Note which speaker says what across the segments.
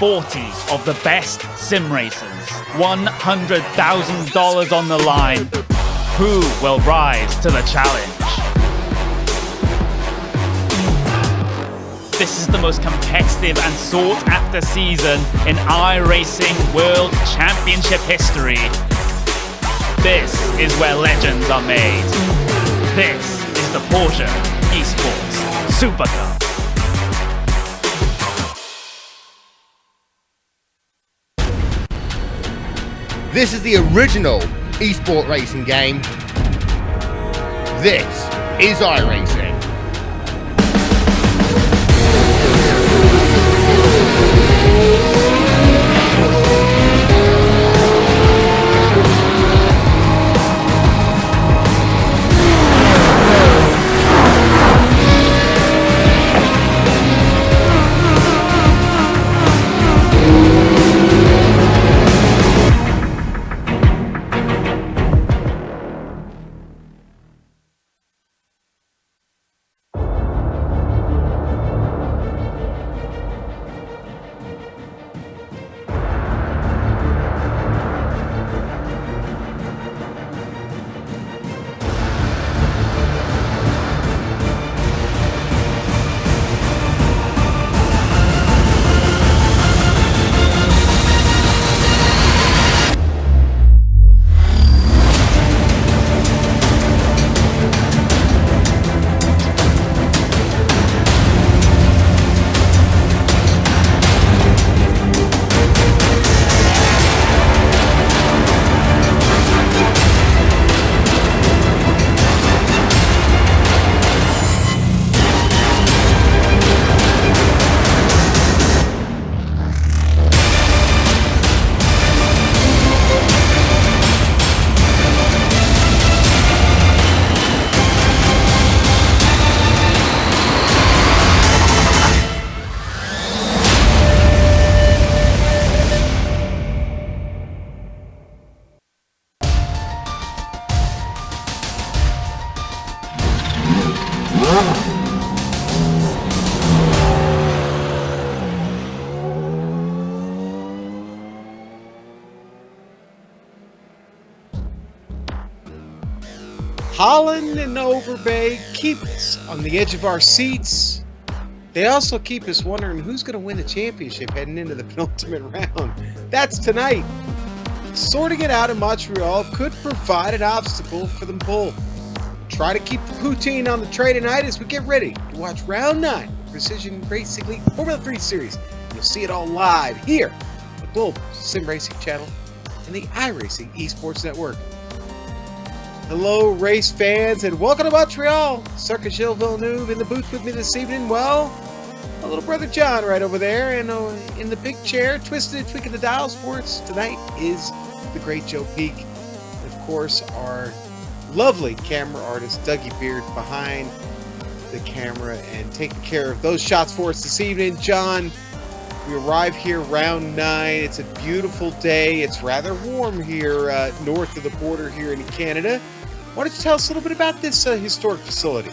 Speaker 1: 40 of the best sim racers. $100,000 on the line. Who will rise to the challenge? This is the most competitive and sought-after season in iRacing World Championship history. This is where legends are made. This is the Porsche Esports Super Cup.
Speaker 2: This is the original esport racing game. This is iRacing.
Speaker 3: Holland and Overbay keep us on the edge of our seats. They also keep us wondering who's going to win the championship heading into the penultimate round. That's tonight. Sorting it out in Montreal could provide an obstacle for them both. Try to keep the poutine on the tray tonight as we get ready to watch round 9 Precision Racing League Formula 3 Series. You'll see it all live here on the Global SimRacing Channel and the iRacing Esports Network. Hello, race fans, and welcome to Montreal. Circuit Gilles-Villeneuve in the booth with me this evening. Well, my little brother John right over there, and in the big chair, twisted and tweaking the dials for us tonight is the great Joe Peak. And of course, our lovely camera artist, Dougie Beard, behind the camera and taking care of those shots for us this evening. John, we arrive here round 9. It's a beautiful day. It's rather warm here north of the border here in Canada. Why don't you tell us a little bit about this historic facility?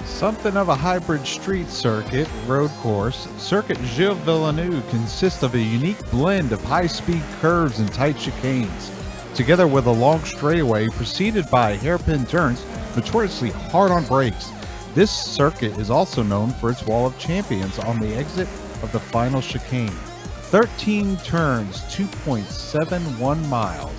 Speaker 4: Something of a hybrid street circuit road course, Circuit Gilles-Villeneuve consists of a unique blend of high-speed curves and tight chicanes, together with a long straightaway preceded by hairpin turns notoriously hard on brakes. This circuit is also known for its wall of champions on the exit of the final chicane. 13 turns, 2.71 miles,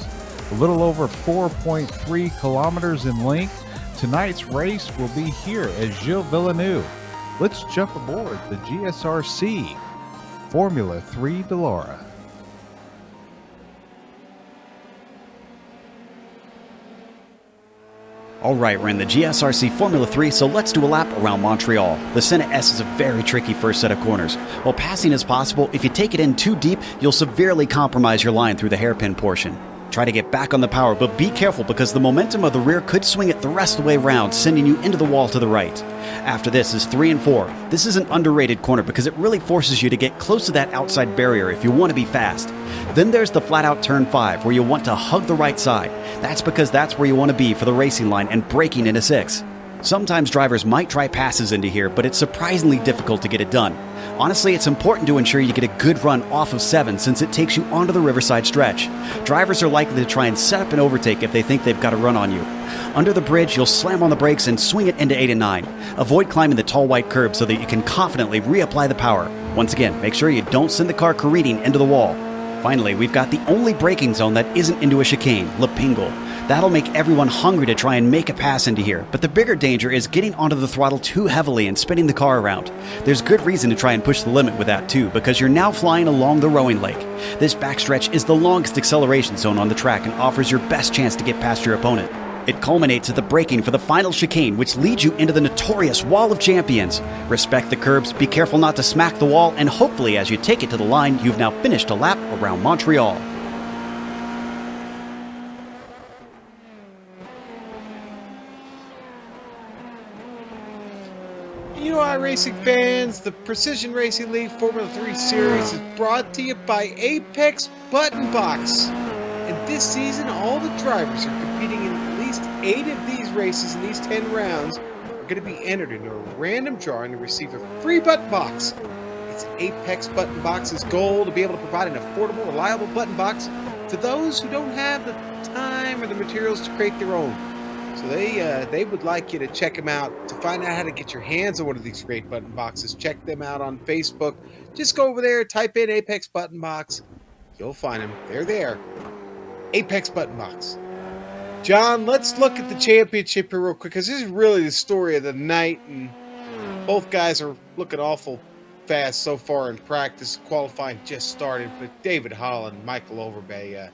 Speaker 4: a little over 4.3 kilometers in length. Tonight's race will be here at Gilles-Villeneuve. Let's jump aboard the GSRC Formula 3 Delora.
Speaker 5: Alright, we're in the GSRC Formula 3, so let's do a lap around Montreal. The Senna S is a very tricky first set of corners. While passing is possible, if you take it in too deep, you'll severely compromise your line through the hairpin portion. Try to get back on the power, but be careful because the momentum of the rear could swing it the rest of the way around, sending you into the wall to the right. After this is 3 and 4. This is an underrated corner because it really forces you to get close to that outside barrier if you want to be fast. Then there's the flat out turn 5 where you want to hug the right side. That's because that's where you want to be for the racing line and braking into 6. Sometimes drivers might try passes into here, but it's surprisingly difficult to get it done. Honestly, it's important to ensure you get a good run off of 7 since it takes you onto the Riverside stretch. Drivers are likely to try and set up an overtake if they think they've got a run on you. Under the bridge, you'll slam on the brakes and swing it into 8 and 9. Avoid climbing the tall white curb so that you can confidently reapply the power. Once again, make sure you don't send the car careening into the wall. Finally, we've got the only braking zone that isn't into a chicane, La Pingle. That'll make everyone hungry to try and make a pass into here, but the bigger danger is getting onto the throttle too heavily and spinning the car around. There's good reason to try and push the limit with that too, because you're now flying along the rowing lake. This backstretch is the longest acceleration zone on the track and offers your best chance to get past your opponent. It culminates at the braking for the final chicane, which leads you into the notorious Wall of Champions. Respect the curbs, be careful not to smack the wall, and hopefully as you take it to the line, you've now finished a lap around Montreal.
Speaker 3: You know, iRacing fans, the Precision Racing League Formula 3 Series is brought to you by Apex Button Box. And this season, all the drivers are competing in at least 8 of these races, and these 10 rounds are going to be entered into a random drawing to receive a free button box. It's Apex Button Box's goal to be able to provide an affordable, reliable button box to those who don't have the time or the materials to create their own. So they would like you to check them out. To find out how to get your hands on one of these great button boxes, check them out on Facebook. Just go over there, type in Apex Button Box. You'll find them. They're there. Apex Button Box. John, let's look at the championship here real quick, because this is really the story of the night, and both guys are looking awful fast so far in practice. Qualifying just started, but David Holland, Michael Overbay,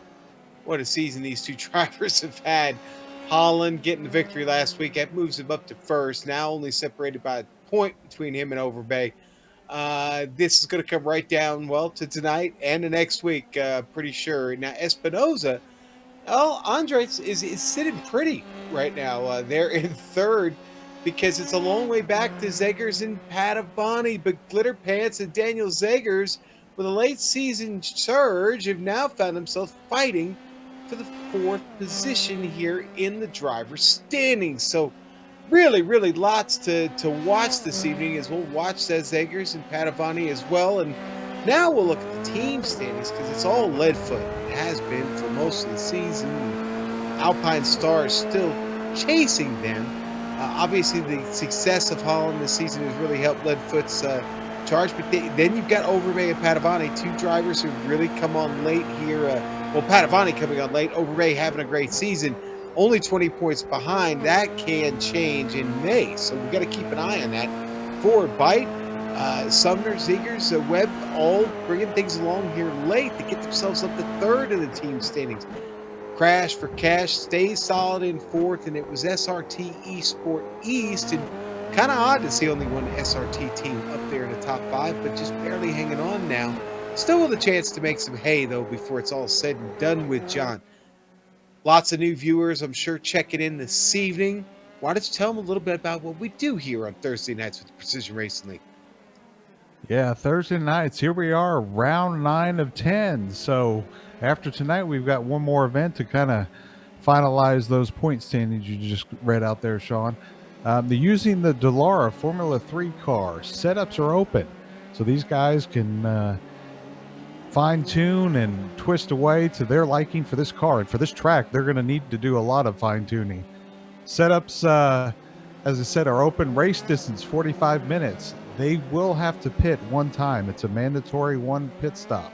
Speaker 3: what a season these two drivers have had. Holland getting the victory last week, that moves him up to first, now only separated by a point between him and Overbay. This is going to come right down, well, to tonight and the next week, pretty sure. Now, Espinoza, well, Andres is sitting pretty right now. They're in third because it's a long way back to Zegers and Padavani, but Glitter Pants and Daniel Zegers, with a late season surge, have now found themselves fighting for the 4th position here in the driver's standings. So really lots to watch this evening, as we'll watch Zegers and Padavani as well. And now we'll look at the team standings, because it's all Leadfoot. It has been for most of the season. Alpine Star is still chasing them. Obviously, the success of Holland this season has really helped Leadfoot's charge. But then you've got Overbay and Padavani, two drivers who've really come on late here. Well, Padavani coming on late, Overbay having a great season, only 20 points behind. That can change in May, so we've got to keep an eye on that. Ford, Bite, Sumner, Zegers, Webb, all bringing things along here late to get themselves up to third in the team standings. Crash for Cash stays solid in fourth, and it was SRT Esport East, and kind of odd to see only one SRT team up there in the top 5, but just barely hanging on now. Still with a chance to make some hay, though, before it's all said and done with, John. Lots of new viewers, I'm sure, checking in this evening. Why don't you tell them a little bit about what we do here on Thursday nights with the Precision Racing League?
Speaker 4: Yeah, Thursday nights, here we are, round 9 of 10. So after tonight, we've got one more event to kind of finalize those point standings you just read out there, Sean. Using the Dallara Formula 3 car, setups are open. So these guys can fine-tune and twist away to their liking for this car. And for this track, they're going to need to do a lot of fine-tuning. Setups, as I said, are open. Race distance, 45 minutes. They will have to pit one time. It's a mandatory one pit stop.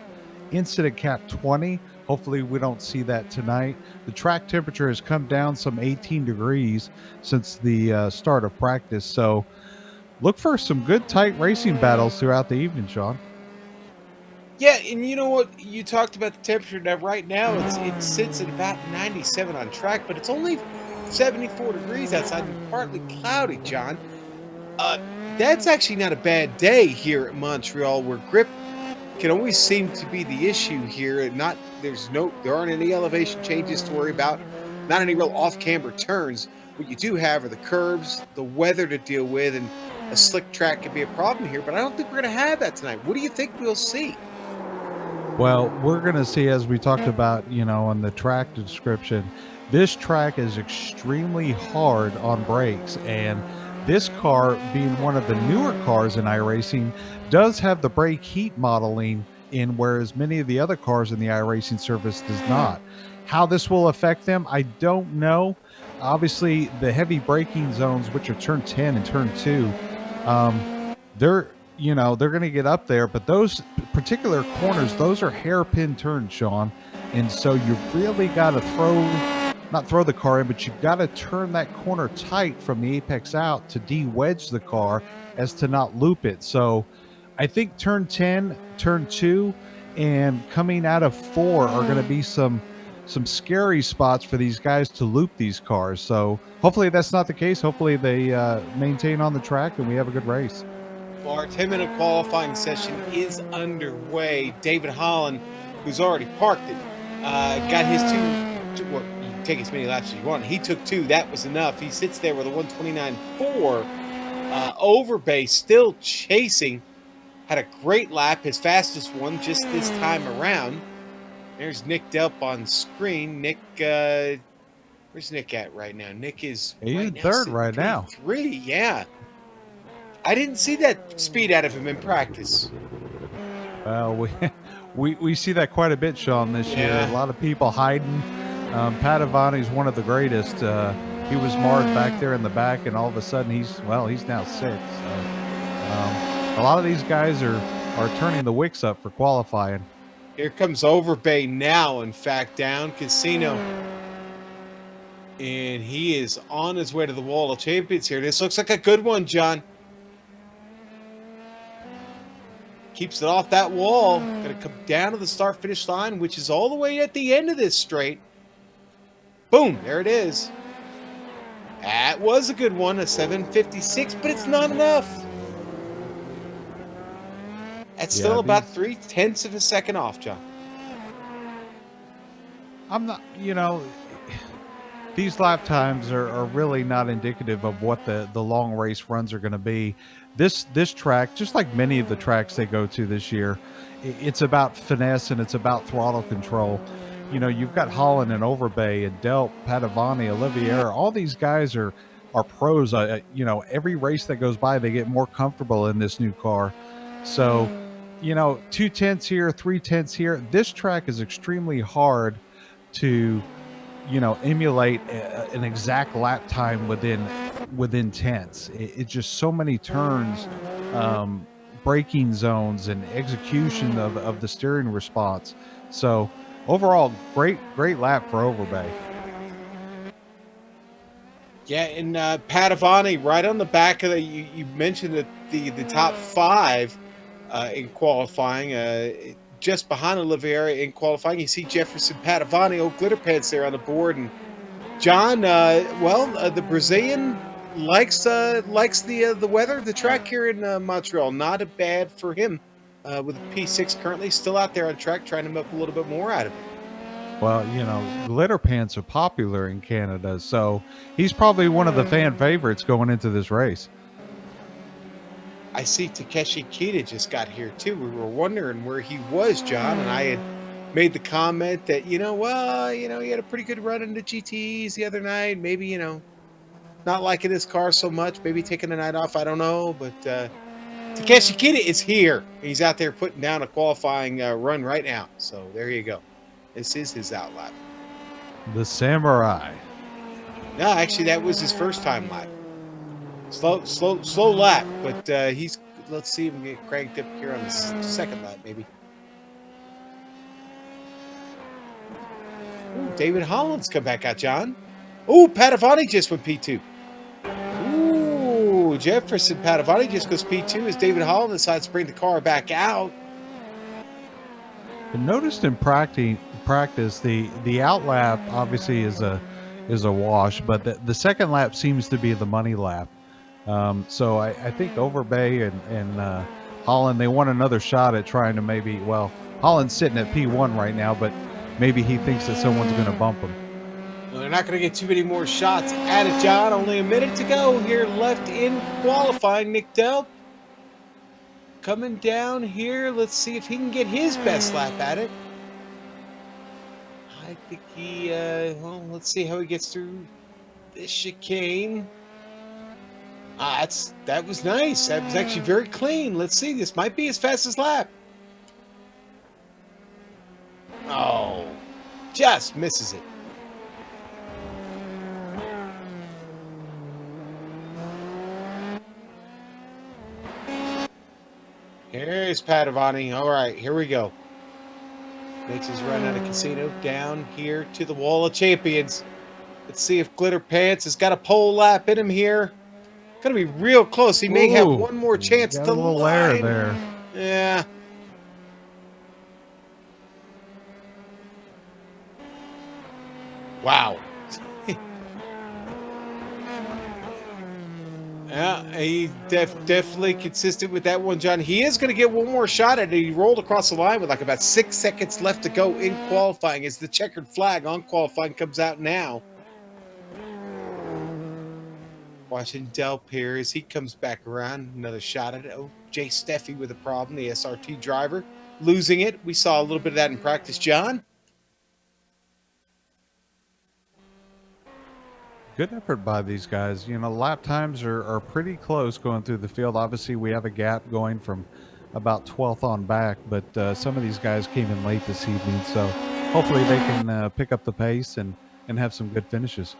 Speaker 4: Incident cap 20. Hopefully we don't see that tonight. The track temperature has come down some 18 degrees since the start of practice. So look for some good tight racing battles throughout the evening, Sean.
Speaker 3: Yeah, and you know what? You talked about the temperature. Now, right now, it sits at about 97 on track, but it's only 74 degrees outside and partly cloudy, John. That's actually not a bad day here at Montreal, where grip can always seem to be the issue here. There aren't any elevation changes to worry about, not any real off-camber turns. What you do have are the curves, the weather to deal with, and a slick track can be a problem here, but I don't think we're going to have that tonight. What do you think we'll see?
Speaker 4: Well, we're going to see, as we talked about, on the track description, this track is extremely hard on brakes, and this car, being one of the newer cars in iRacing, does have the brake heat modeling in, whereas many of the other cars in the iRacing service does not. How this will affect them, I don't know. Obviously, the heavy braking zones, which are turn 10 and turn 2, they're they're going to get up there, but those particular corners, those are hairpin turns, Sean, and so you've really got to not throw the car in, but you've got to turn that corner tight from the apex out to de-wedge the car as to not loop it. So I think turn 10, turn 2, and coming out of 4 are going to be some scary spots for these guys to loop these cars. So hopefully that's not the case. Hopefully they maintain on the track and we have a good race.
Speaker 3: Well, our 10-minute qualifying session is underway. David Holland, who's already parked it, got his well, you can take as many laps as you want. He took 2. That was enough. He sits there with a 129.4. Overbay still chasing. Had a great lap, his fastest one just this time around. There's Nick Delp on screen. Nick, where's Nick at right now? Nick is
Speaker 4: He's third right now.
Speaker 3: 3, yeah. I didn't see that speed out of him in practice.
Speaker 4: Well, we see that quite a bit, Sean, this year. A lot of people hiding. Padovani's one of the greatest. He was marred back there in the back, and all of a sudden he's now 6th. So, a lot of these guys are turning the wicks up for qualifying.
Speaker 3: Here comes Overbay now, in fact, down Casino. And he is on his way to the wall of champions here. This looks like a good one, John. Keeps it off that wall. Going to come down to the start-finish line, which is all the way at the end of this straight. Boom, there it is. That was a good one, a 7:56, but it's not enough. That's still about 0.3 of a second off, John.
Speaker 4: I'm not, these lap times are really not indicative of what the long race runs are going to be. This track, just like many of the tracks they go to this year, it's about finesse and it's about throttle control. You've got Holland and Overbay and Delp, Padovani, Olivier. All these guys are pros. Every race that goes by, they get more comfortable in this new car. So, 2/10 here, 3/10 here. This track is extremely hard to, emulate an exact lap time within tenths. It's just so many turns, braking zones, and execution of the steering response. So overall, great lap for Overbay.
Speaker 3: Yeah, and Padovani right on the back of the. You mentioned that the top 5 in qualifying. Just behind Olivier in qualifying, you see Jefferson Padovani, old glitter pants there on the board, and John. The Brazilian likes the weather, the track here in Montreal. Not bad for him with P6 currently still out there on track, trying to milk a little bit more out of it.
Speaker 4: Well, glitter pants are popular in Canada, so he's probably one of the fan favorites going into this race.
Speaker 3: I see Takeshi Kita just got here too. We were wondering where he was, John, and I had made the comment that, he had a pretty good run into GTs the other night. Maybe, not liking his car so much, maybe taking a night off, I don't know. But Takeshi Kita is here. He's out there putting down a qualifying run right now. So there you go. This is his outlap.
Speaker 4: The Samurai.
Speaker 3: No, actually, that was his first time lap. Slow lap, but let's see if we can get cranked up here on the second lap, maybe. Ooh, David Holland's come back out, John. Ooh, Padovani just went P2. Ooh, Jefferson Padovani just goes P2 as David Holland decides to bring the car back out.
Speaker 4: I noticed in practice, the outlap obviously is a wash, but the second lap seems to be the money lap. So I think Overbay and Holland, they want another shot at trying to Holland's sitting at P1 right now, but maybe he thinks that someone's going to bump him.
Speaker 3: Well, they're not going to get too many more shots at it, John. Only a minute to go here left in qualifying. Nick Delp coming down here. Let's see if he can get his best lap at it. I think let's see how he gets through this chicane. That was nice. That was actually very clean. Let's see. This might be his fastest lap. Oh, just misses it. Here's Padavani. All right, here we go. Makes his run out of Casino down here to the Wall of Champions. Let's see if Glitter Pants has got a pole lap in him here. Gonna be real close. He may have one more chance
Speaker 4: got
Speaker 3: to
Speaker 4: a little
Speaker 3: line.
Speaker 4: air there.
Speaker 3: Yeah. Wow. Yeah, he definitely consistent with that one, John. He is going to get one more shot at it. He rolled across the line with like about 6 seconds left to go in qualifying as the checkered flag on qualifying comes out now. Watching Del Pierre as he comes back around. Another shot at it. Oh, Jay Steffi with a problem, the SRT driver. Losing it. We saw a little bit of that in practice, John.
Speaker 4: Good effort by these guys. You know, lap times are pretty close going through the field. Obviously, we have a gap going from about 12th on back, but some of these guys came in late this evening, so hopefully they can pick up the pace and have some good finishes.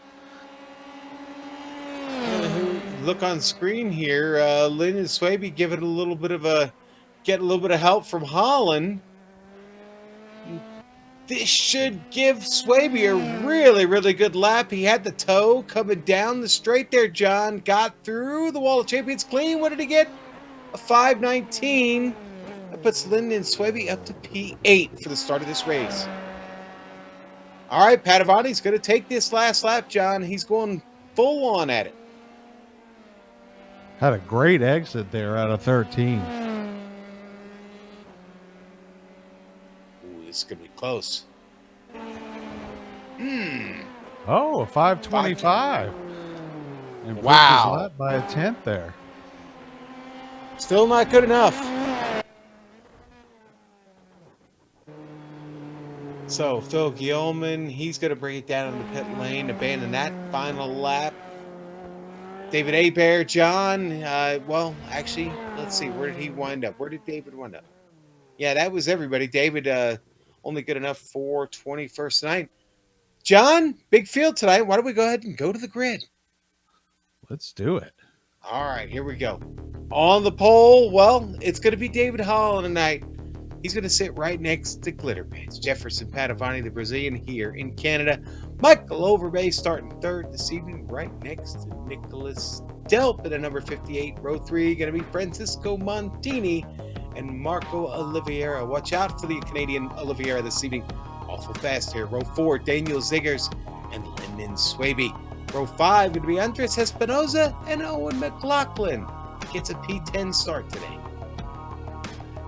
Speaker 3: Look on screen here, Lyndon Swaby giving a little bit of help from Holland. This should give Swaby a really, really good lap. He had the toe coming down the straight there, John. Got through the Wall of Champions clean. What did he get? A 5:19. That puts Lyndon Swaby up to P8 for the start of this race. All right, Padavani's going to take this last lap, John. He's going full on at it.
Speaker 4: Had a great exit there out of 13.
Speaker 3: Ooh, this is going to be close.
Speaker 4: Oh, a 5:25. And
Speaker 3: wow.
Speaker 4: His lap by a tenth there.
Speaker 3: Still not good enough. So Phil Gilman, he's going to bring it down in the pit lane, abandon that final lap. David Hebert, John, well, actually, let's see. Where did he wind up? Where did David wind up? Yeah, that was everybody. David, only good enough for 21st night. John, big field tonight. Why don't we go ahead and go to the grid?
Speaker 4: Let's do it.
Speaker 3: All right, here we go. On the pole, well, it's going to be David Holland tonight. He's going to sit right next to Glitter Pants. Jefferson Padavani, the Brazilian, here in Canada. Michael Overbay starting third this evening, right next to Nicholas Delp in a number 58. Row 3, going to be Francisco Montini and Marco Oliveira. Watch out for the Canadian Oliveira this evening. Awful fast here. Row 4, Daniel Ziggers and Lyndon Swaby. Row 5, going to be Andres Espinoza and Owen McLaughlin. Gets a P10 start today.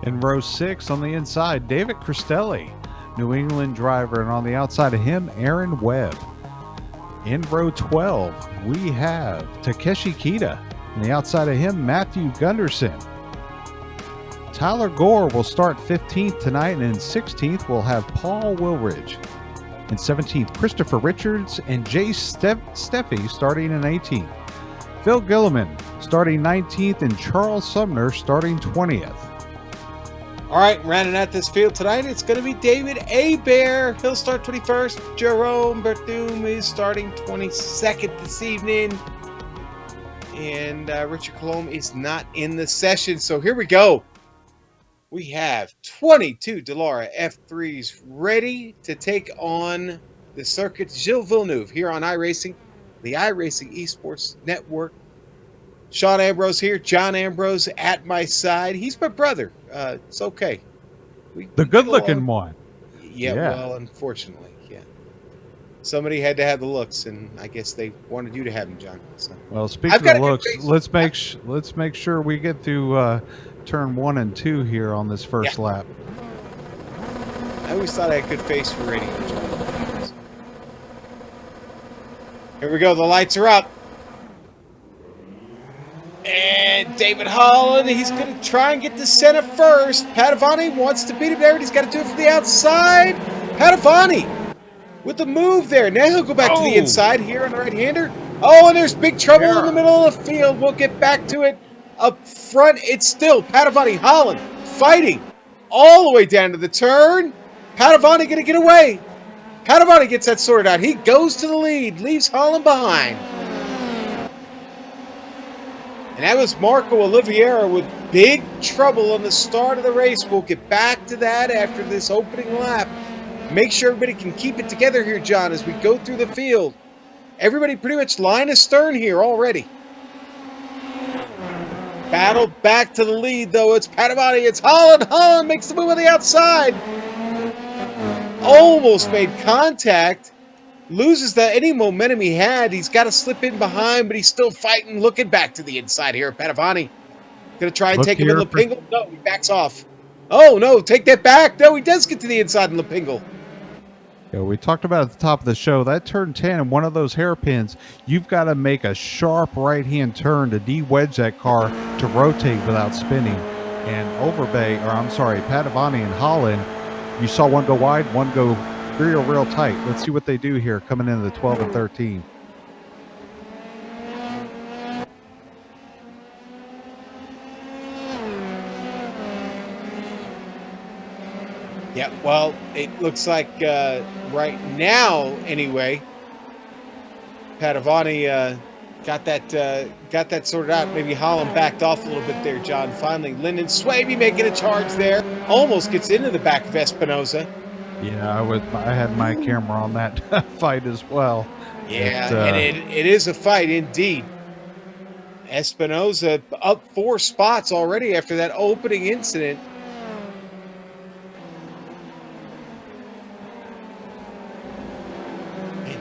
Speaker 4: In row 6 on the inside, David Cristelli, New England driver, and on the outside of him, Aaron Webb. In row 12, we have Takeshi Kita. On the outside of him, Matthew Gunderson. Tyler Gore will start 15th tonight, and in 16th, we'll have Paul Wilridge. In 17th, Christopher Richards and Jay Steffi starting in 18th. Phil Gilliman starting 19th, and Charles Sumner starting 20th.
Speaker 3: All right, rounding out this field tonight, it's going to be David Hebert. He'll start 21st. Jerome Berthum is starting 22nd this evening. And Richard Colomb is not in the session. So here we go. We have 22 Dallara F3s ready to take on the circuit. Gilles-Villeneuve here on iRacing, the iRacing Esports Network. Sean Ambrose here. John Ambrose at my side. He's my brother. It's okay.
Speaker 4: The good-looking one.
Speaker 3: Yeah, well, unfortunately, yeah. Somebody had to have the looks, and I guess they wanted you to have them, John. So.
Speaker 4: Well, speaking of looks, let's make sure we get through turn 1 and 2 here on this first lap.
Speaker 3: I always thought I had good face for radio, John. Here we go. The lights are up. And David Holland, he's going to try and get to center first. Padavani wants to beat him there, but he's got to do it from the outside. Padavani with the move there. Now he'll go back to the inside here on the right-hander. Oh, and there's big trouble in the middle of the field. We'll get back to it. Up front, it's still Padavani Holland fighting all the way down to the turn. Padavani going to get away. Padavani gets that sorted out. He goes to the lead, leaves Holland behind. And that was Marco Oliveira with big trouble on the start of the race. We'll get back to that after this opening lap. Make sure everybody can keep it together here, John, as we go through the field. Everybody pretty much line astern here already. Battle back to the lead, though. It's Padavani. It's Holland. Holland makes the move on the outside. Almost made contact. Loses any momentum he had. He's got to slip in behind, but he's still fighting, looking back to the inside here. Padavani going to try and take him in Lapingle. No, he backs off. Oh, no, take that back. No, he does get to the inside in Lapingle.
Speaker 4: Yeah, we talked about at the top of the show, that turn 10 and one of those hairpins, you've got to make a sharp right-hand turn to de-wedge that car to rotate without spinning. And Padavani and Holland, you saw one go wide, one go real tight. Let's see what they do here coming into the 12 and 13.
Speaker 3: Yeah, well, it looks like right now, anyway, Padavani got that sorted out. Maybe Holland backed off a little bit there, John. Finally, Lyndon Swaby making a charge there. Almost gets into the back of Espinoza.
Speaker 4: Yeah, I had my camera on that fight as well.
Speaker 3: Yeah, and it is a fight indeed. Espinoza up 4 spots already after that opening incident.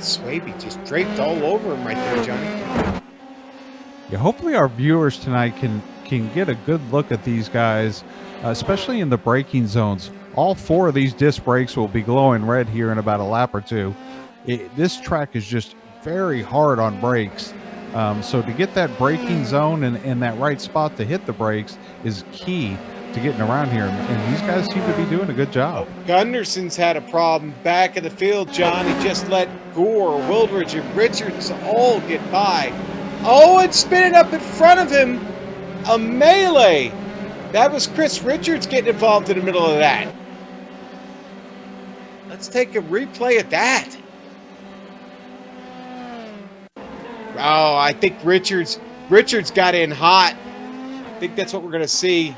Speaker 3: Swaby just draped all over him right there, Johnny.
Speaker 4: Yeah, hopefully our viewers tonight can get a good look at these guys, especially in the braking zones. All 4 of these disc brakes will be glowing red here in about a lap or two. This track is just very hard on brakes. So to get that braking zone and that right spot to hit the brakes is key to getting around here, and these guys seem to be doing a good job.
Speaker 3: Gunderson's had a problem back in the field, John. He just let Gore, Wildridge, and Richards all get by. Oh, and spinning up in front of him, a melee. That was Chris Richards getting involved in the middle of that. Let's take a replay at that. Oh, I think Richards got in hot. I think that's what we're going to see.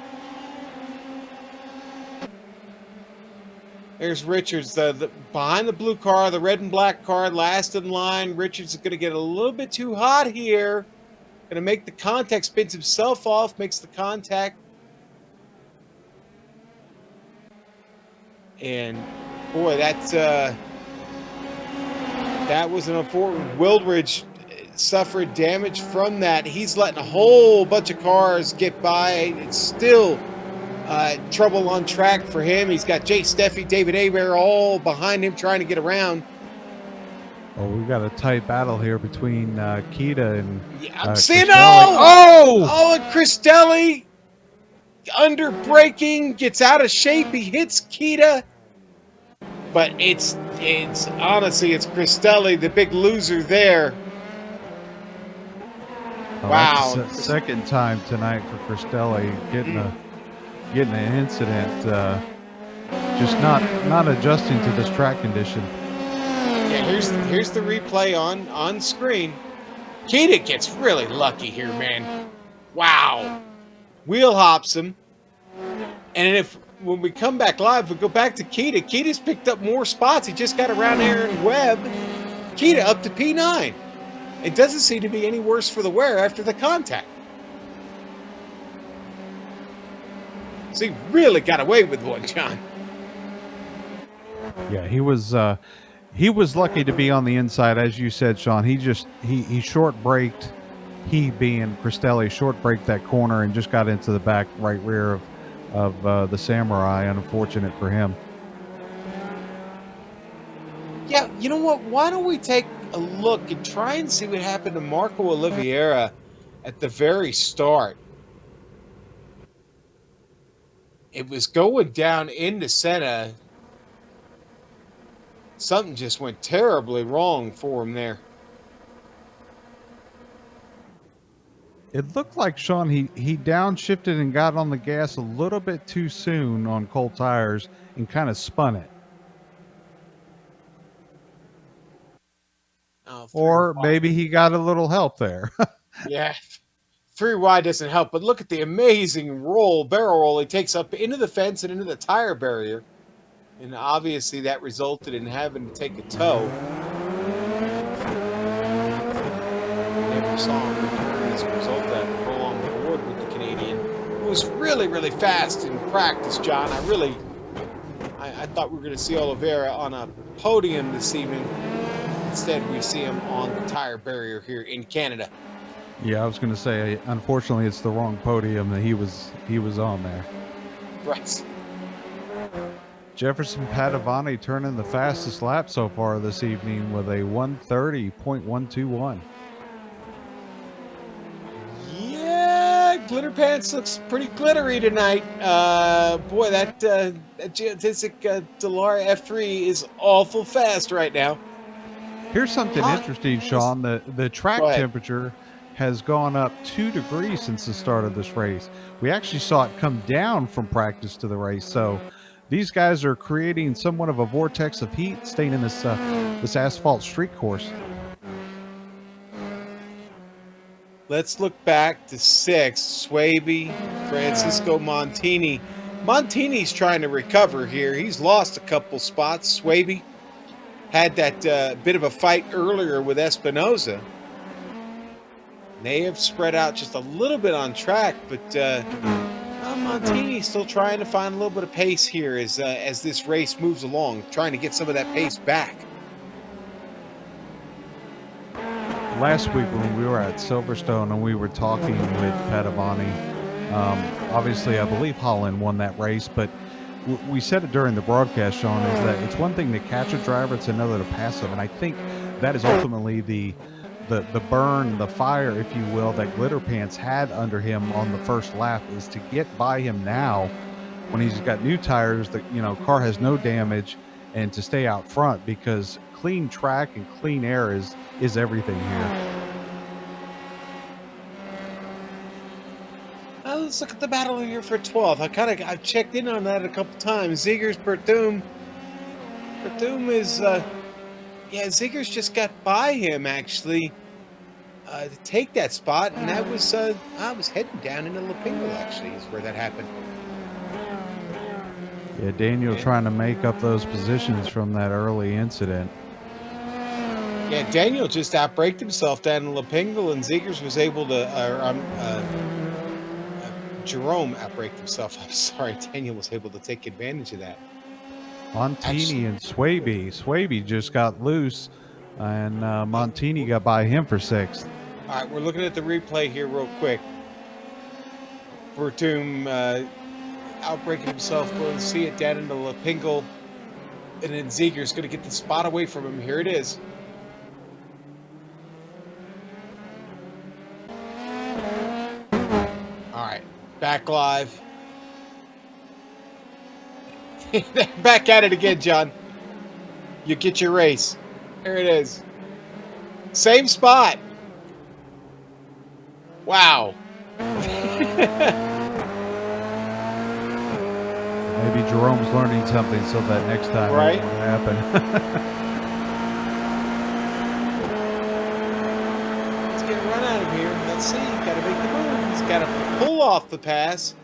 Speaker 3: There's Richards, the behind the blue car, the red and black car, last in line. Richards is going to get a little bit too hot here. Going to make the contact, spins himself off, makes the contact. And boy, that was an unfortunate. Wildridge suffered damage from that. He's letting a whole bunch of cars get by. It's still trouble on track for him. He's got Jay Steffi, David Aber all behind him trying to get around.
Speaker 4: Oh, we've got a tight battle here between Kita and
Speaker 3: I'm seeing and Cristelli under braking, gets out of shape. He hits Kita, but it's honestly it's Cristelli, the big loser there. Wow,
Speaker 4: that's the second time tonight for Cristelli getting an incident, just not adjusting to this track condition.
Speaker 3: Yeah, here's the replay on screen. Kita gets really lucky here, man. Wow. Wheel hops him. And when we come back live, we go back to Kita. Kita's picked up more spots. He just got around Aaron Webb. Kita up to P9. It doesn't seem to be any worse for the wear after the contact. So he really got away with one, John.
Speaker 4: Yeah, he was lucky to be on the inside, as you said, Sean. He short braked. He being Cristelli short braked that corner and just got into the back right rear of the Samurai. Unfortunate for him.
Speaker 3: Yeah, you know what? Why don't we take a look and try and see what happened to Marco Oliveira at the very start. It was going down into Senna. Something just went terribly wrong for him there.
Speaker 4: It looked like, Sean, he downshifted and got on the gas a little bit too soon on cold tires and kind of spun it.
Speaker 3: Oh,
Speaker 4: Or maybe he got a little help there.
Speaker 3: yeah, 3 wide doesn't help, but look at the amazing barrel roll he takes up into the fence and into the tire barrier. And obviously that resulted in having to take a tow. Never saw him return as a result of that prolonged board with the Canadian. It was really, really fast in practice, John. I thought we were going to see Oliveira on a podium this evening. Instead, we see him on the tire barrier here in Canada.
Speaker 4: Yeah, I was going to say, unfortunately, it's the wrong podium that he was on there.
Speaker 3: Right.
Speaker 4: Jefferson Padovani turning the fastest lap so far this evening with a 1:30.121.
Speaker 3: Yeah, Glitter Pants looks pretty glittery tonight. Boy, that Geodesic Delara F3 is awful fast right now.
Speaker 4: Here's something interesting, Sean. The track temperature has gone up 2 degrees since the start of this race. We actually saw it come down from practice to the race. So these guys are creating somewhat of a vortex of heat staying in this asphalt street course.
Speaker 3: Let's look back to 6. Swaby, Francisco Montini. Montini's trying to recover here. He's lost a couple spots. Swaby had that bit of a fight earlier with Espinoza. They have spread out just a little bit on track, but Montini's still trying to find a little bit of pace here as this race moves along, trying to get some of that pace back.
Speaker 4: Last week when we were at Silverstone and we were talking with Padovani, obviously I believe Holland won that race, but we said it during the broadcast, Sean, is that it's one thing to catch a driver, it's another to pass him. And I think that is ultimately the burn, the fire, if you will, that Glitter Pants had under him on the first lap, is to get by him now when he's got new tires, the car has no damage, and to stay out front, because clean track and clean air is everything here.
Speaker 3: Let's look at the battle here for 12th. I've checked in on that a couple times. Ziggers, Berthum is Ziggers just got by him actually to take that spot, and that was I was heading down into Lapingo actually is where that happened.
Speaker 4: Yeah, Daniel trying to make up those positions from that early incident.
Speaker 3: Yeah, Daniel just outbraked himself down in Lapingo, and Ziggers was able to Jerome outbraked himself. I'm sorry, Daniel was able to take advantage of that.
Speaker 4: Montini and Swaby. Swaby just got loose, and Montini got by him for 6th.
Speaker 3: All right, we're looking at the replay here real quick. Berthum outbreaking himself. Going to see it down into Lapingo. And then Ziggers going to get the spot away from him. Here it is. All right, back live. Back at it again, John. You get your race. There it is. Same spot. Wow.
Speaker 4: Maybe Jerome's learning something so that next time it won't happen.
Speaker 3: Let's get a run out of here. Let's see. Got to make the move. He's got to pull off the pass.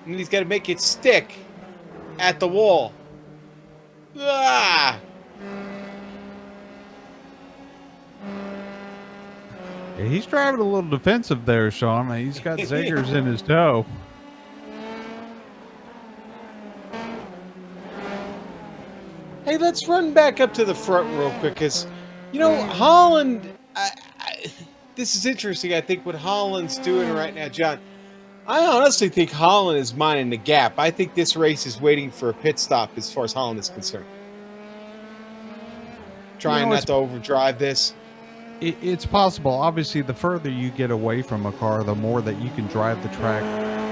Speaker 3: And he's got to make it stick at the wall. Ah!
Speaker 4: Yeah, he's driving a little defensive there, Sean. He's got Ziggers in his toe.
Speaker 3: Hey, let's run back up to the front real quick, because, Holland, this is interesting, I think, what Holland's doing right now, John. I honestly think Holland is minding the gap. I think this race is waiting for a pit stop as far as Holland is concerned. Trying not to overdrive this.
Speaker 4: It's possible. Obviously, the further you get away from a car, the more that you can drive the track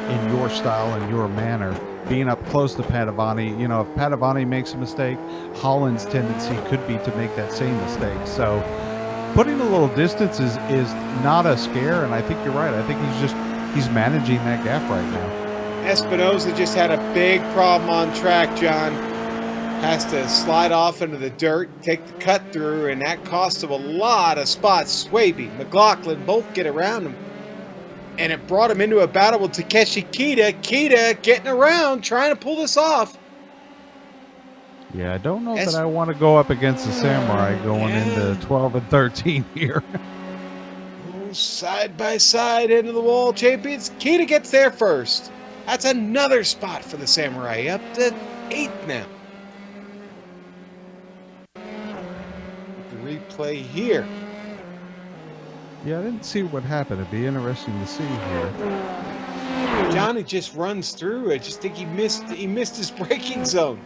Speaker 4: in your style and your manner. Being up close to Padovani, if Padovani makes a mistake, Holland's tendency could be to make that same mistake. So putting a little distance is not a scare, and I think you're right. I think he's managing that gap right now.
Speaker 3: Espinosa just had a big problem on track, John. Has to slide off into the dirt, take the cut through, and that cost him a lot of spots. Swaby, McLaughlin both get around him. And it brought him into a battle with Takeshi Kita. Kita getting around, trying to pull this off.
Speaker 4: Yeah, I don't know that I want to go up against the Samurai going into 12 and 13 here.
Speaker 3: Side by side into the wall, champions. Kita gets there first. That's another spot for the Samurai, up to 8th now. The replay here.
Speaker 4: Yeah, I didn't see what happened. It'd be interesting to see here.
Speaker 3: Johnny just runs through. I just think he missed his braking zone.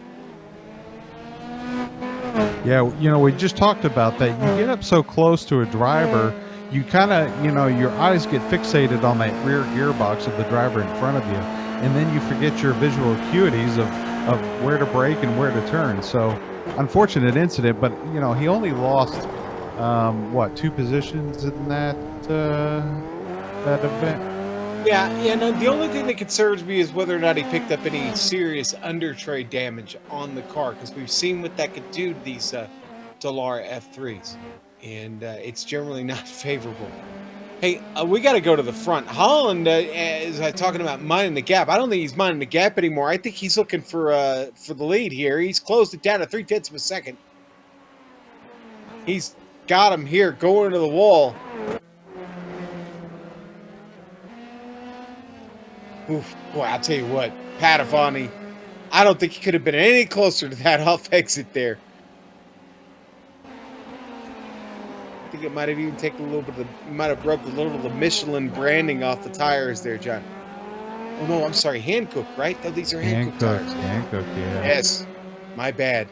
Speaker 4: Yeah, you know, we just talked about that. You get up so close to a driver, you kind of, you know, your eyes get fixated on that rear gearbox of the driver in front of you, and then you forget your visual acuities of where to brake and where to turn. So, unfortunate incident, but, you know, he only lost, 2 positions in that event?
Speaker 3: Yeah, no, the only thing that concerns me is whether or not he picked up any serious under-tray damage on the car, because we've seen what that could do to these Dallara F3s, and it's generally not favorable. Hey, we got to go to the front. Holland is talking about minding the gap. I don't think he's minding the gap anymore. I think he's looking for the lead here. He's closed it down to 0.3 of a second. He's got him here going to the wall. Oof, boy, I'll tell you what, Padavani, I don't think he could have been any closer to that off exit there. I think it might have even taken a little bit of might have rubbed a little of the Michelin branding off the tires there, John. Oh no, I'm sorry, Hankook, right? Oh, these are Hankook tires.
Speaker 4: Hankook, yeah.
Speaker 3: Yes, my bad.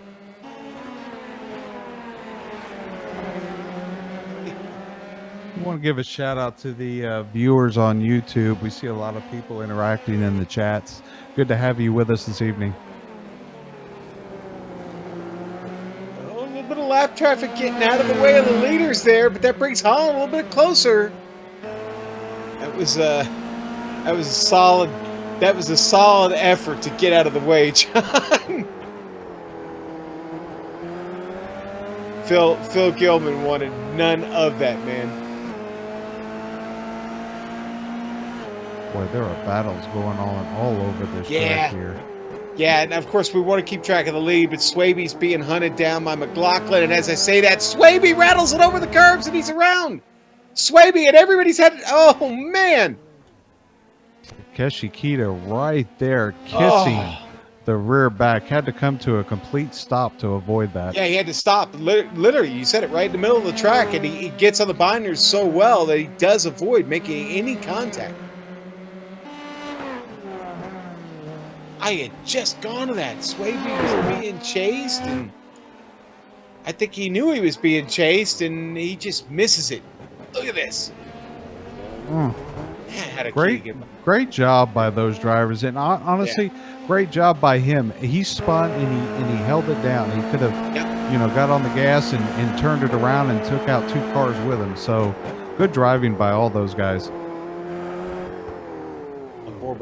Speaker 4: I want to give a shout out to the viewers on YouTube. We see a lot of people interacting in the chats. Good to have you with us this evening.
Speaker 3: Oh, a little bit of lap traffic getting out of the way of the leaders there, but that brings Holland a little bit closer. That was a solid effort to get out of the way, John. Phil Gilman wanted none of that, man.
Speaker 4: Boy, there are battles going on all over this track here.
Speaker 3: Yeah, and of course we want to keep track of the lead, but Swaby's being hunted down by McLaughlin, and as I say that, Swaby rattles it over the curbs, and he's around. Swaby, and everybody's had, oh, man.
Speaker 4: Takeshi Kita right there kissing the rear back. Had to come to a complete stop to avoid that.
Speaker 3: Yeah, he had to stop. Literally, you said it right in the middle of the track, and he gets on the binders so well that he does avoid making any contact. I had just gone to that. Swaby was being chased, and I think he knew he was being chased, and he just misses it. Look at this.
Speaker 4: Great job by those drivers, and honestly, great job by him. He spun and he held it down. He could have, you know, got on the gas and turned it around and took out 2 cars with him. So good driving by all those guys.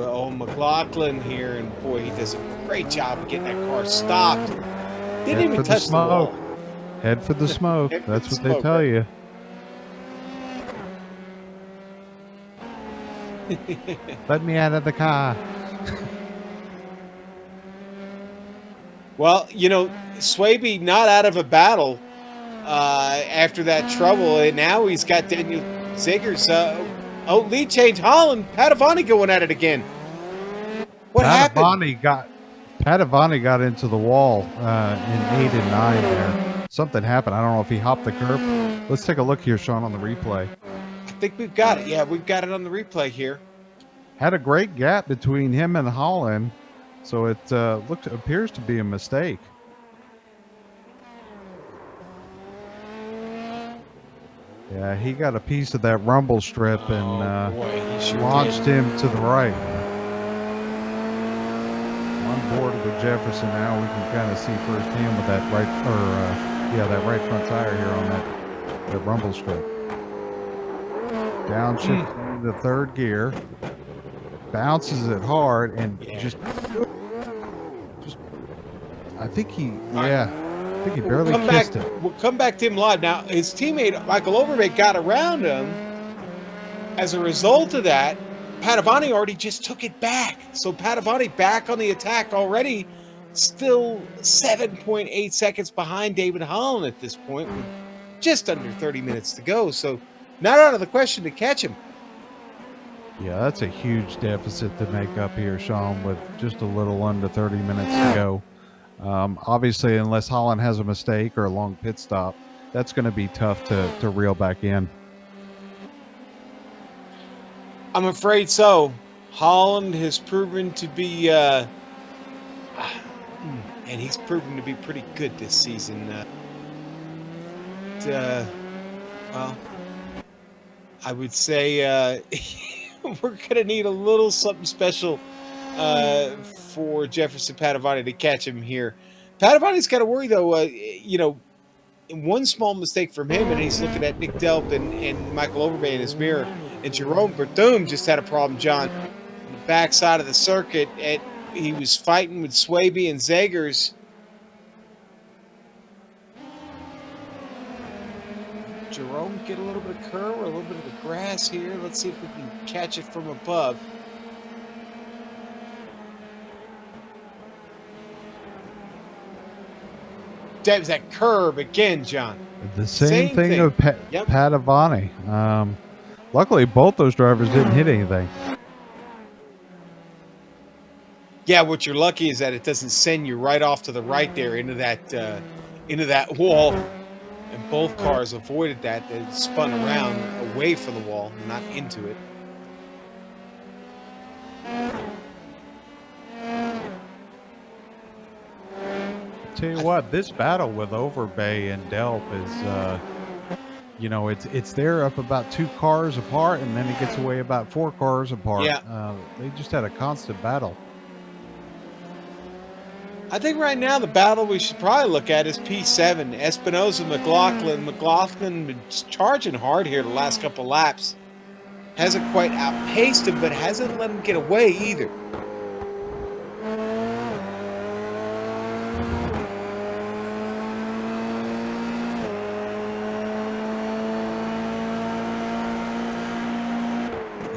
Speaker 3: Oh, McLaughlin here, and boy, he does a great job of getting that car stopped. Didn't even touch the wall.
Speaker 4: Head for the smoke. That's what they tell you. Let me out of the car.
Speaker 3: Well, you know, Swaby not out of a battle after that trouble, and now he's got Daniel Ziggers. Lead change. Holland, Padavani going at it again. What happened?
Speaker 4: Padavani got into the wall in 8 and 9 there. Something happened. I don't know if he hopped the curb. Let's take a look here, Sean, on the replay.
Speaker 3: I think we've got it. Yeah, we've got it on the replay here.
Speaker 4: Had a great gap between him and Holland, so it appears to be a mistake. Yeah, he got a piece of that rumble strip and launched him to the right. On board with Jefferson now, we can kind of see firsthand with that right front tire here on that the rumble strip. Downshift into third gear. Bounces it hard and just I think he barely kissed it.
Speaker 3: We'll come back to him live. Now, his teammate, Michael Overbeek, got around him. As a result of that, Padovani already just took it back. So Padovani back on the attack already, still 7.8 seconds behind David Holland at this point, with just under 30 minutes to go. So not out of the question to catch him.
Speaker 4: Yeah, that's a huge deficit to make up here, Sean, with just a little under 30 minutes to go. Obviously, unless Holland has a mistake or a long pit stop, that's going to be tough to reel back in.
Speaker 3: I'm afraid so. Holland has proven to be, and he's proven to be pretty good this season. Well, I would say we're going to need a little something special for Jefferson Padovani to catch him here. Padovani's got to worry, though, one small mistake from him, and he's looking at Nick Delp and Michael Overbeek in his mirror. And Jerome Berthum just had a problem, John. On the backside of the circuit, he was fighting with Swaby and Zegers. Jerome get a little bit of curve or a little bit of the grass here. Let's see if we can catch it from above. That was that curve again, John.
Speaker 4: The same thing with Padovani. Luckily, both those drivers didn't hit anything.
Speaker 3: Yeah, what you're lucky is that it doesn't send you right off to the right there into that wall. And both cars avoided that. They spun around away from the wall, not into it.
Speaker 4: Tell you what, this battle with Overbay and Delp is, it's there up about 2 cars apart, and then it gets away about 4 cars apart.
Speaker 3: Yeah.
Speaker 4: They just had a constant battle.
Speaker 3: I think right now the battle we should probably look at is P7. Espinosa, McLaughlin. McLaughlin been charging hard here the last couple laps. Hasn't quite outpaced him, but hasn't let him get away either.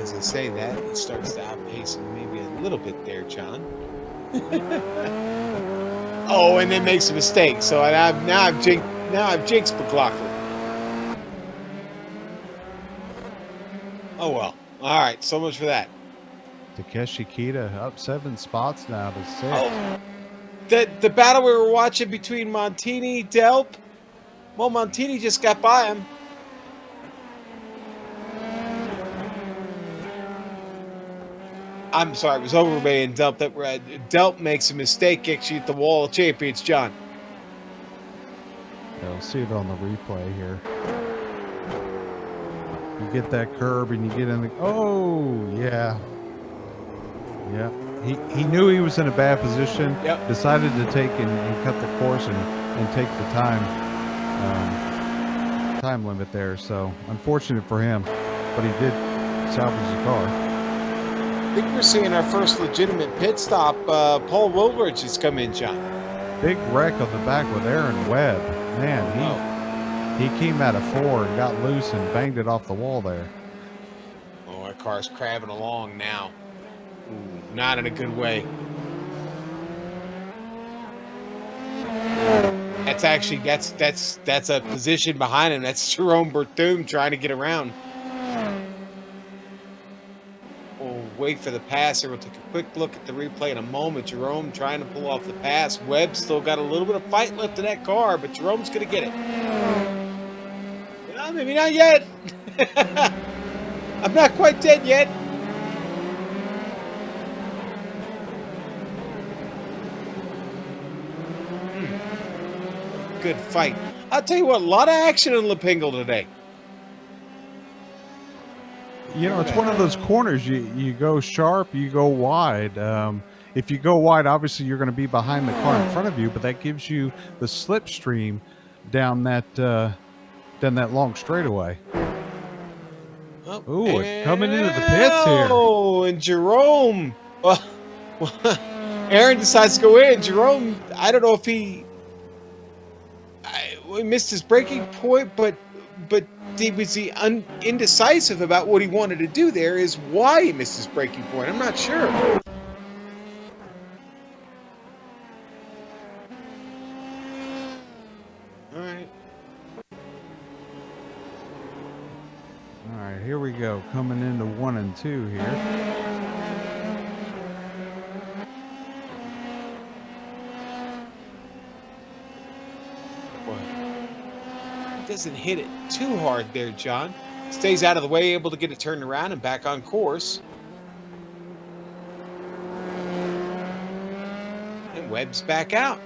Speaker 3: As I say that, he starts to outpace him maybe a little bit there, John. Oh, and then makes a mistake. So I've jinxed McLaughlin. Oh well. All right. So much for that.
Speaker 4: Takeshi Kita up 7 spots now to 6.
Speaker 3: Oh, the battle we were watching between Montini, Delp. Well, Montini just got by him. I'm sorry, it was Overbay and Delp that were. Delp makes a mistake actually at the Wall of Champions, John.
Speaker 4: Yeah, we'll see it on the replay here. You get that curb and you get in the. Oh yeah, yeah. He knew he was in a bad position.
Speaker 3: Yep.
Speaker 4: Decided to take and cut the course and take the time limit there. So unfortunate for him, but he did salvage the car.
Speaker 3: I think we're seeing our first legitimate pit stop. Paul Woolridge has come in, John.
Speaker 4: Big wreck on the back with Aaron Webb. Man, he came out of 4 and got loose and banged it off the wall there.
Speaker 3: Oh, our car's crabbing along now. Ooh, not in a good way. That's actually that's a position behind him. That's Jerome Berthum trying to get around. We'll wait for the passer. We'll take a quick look at the replay in a moment. Jerome trying to pull off the pass. Webb still got a little bit of fight left in that car, but Jerome's going to get it. Well, maybe not yet. I'm not quite dead yet. Good fight. I'll tell you what, a lot of action in Lepingle today.
Speaker 4: You know, it's one of those corners. You go sharp, you go wide. If you go wide, obviously you're going to be behind the car in front of you, but that gives you the slipstream down that than that long straightaway.
Speaker 3: Oh,
Speaker 4: Ooh, and coming into the pits here.
Speaker 3: Oh, and Jerome. Well, Aaron decides to go in. Jerome, I don't know if he missed his breaking point, but was he indecisive about what he wanted to do there is why he missed his breaking point. I'm not sure. All
Speaker 4: right, here we go. Coming into 1 and 2 here.
Speaker 3: Doesn't hit it too hard there, John. Stays out of the way, able to get it turned around and back on course. And Webb's back out.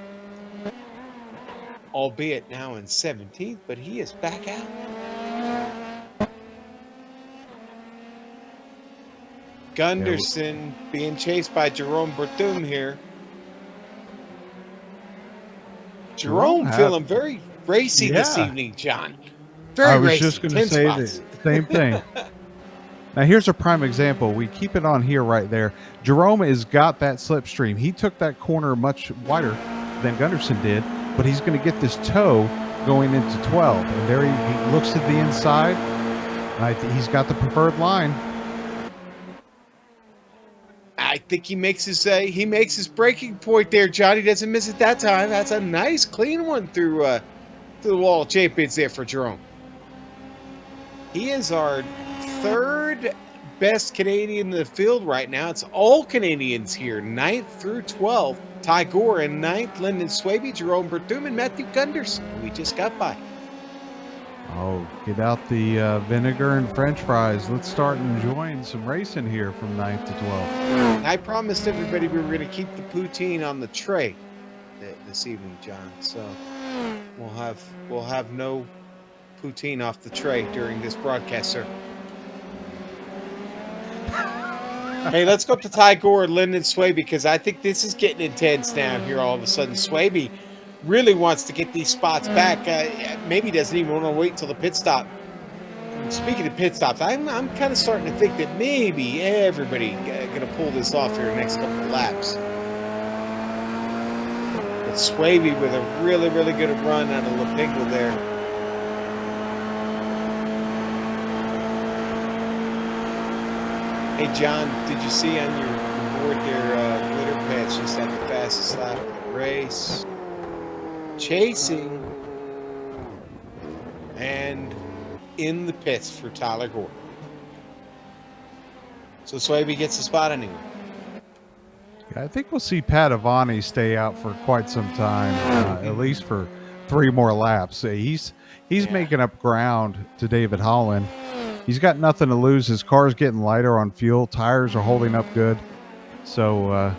Speaker 3: Albeit now in 17th, but he is back out. Gunderson being chased by Jerome Bertum here. Jerome feeling very racy this evening, John. Very racy.
Speaker 4: I was just going to say the same thing. Now, here's a prime example. We keep it on here right there. Jerome has got that slipstream. He took that corner much wider than Gunderson did, but he's going to get this toe going into 12. And there he looks to the inside. And he's got the preferred line.
Speaker 3: I think he makes his breaking point there, John. He doesn't miss it that time. That's a nice, clean one through the wall of champions there for Jerome. He is our third best Canadian in the field right now. It's all Canadians here, 9th through 12th. Ty Gore in 9th, Lyndon Swaby, Jerome Bertum, and Matthew Gunderson. We just got by.
Speaker 4: Oh, get out the vinegar and french fries. Let's start enjoying some racing here from 9th to 12th.
Speaker 3: I promised everybody we were going to keep the poutine on the tray this evening, John. So we'll have no poutine off the tray during this broadcast, sir. Hey, let's go up to Ty Gore and Lyndon Swaby, because I think this is getting intense now here all of a sudden. Swaby really wants to get these spots back. Maybe doesn't even want to wait till the pit stop. Speaking of pit stops, I'm kind of starting to think that maybe everybody going to pull this off here in the next couple of laps. But Swaby with a really, really good run out of Lapingle there. Hey, John, did you see on your board there, Glitter Patch just had the fastest lap of the race? Chasing and in the pits for Tyler Gore. So Swaby gets the spot anyway.
Speaker 4: Yeah, I think we'll see Padovani stay out for quite some time, at least for 3 more laps. He's making up ground to David Holland. He's got nothing to lose. His car's getting lighter on fuel. Tires are holding up good. So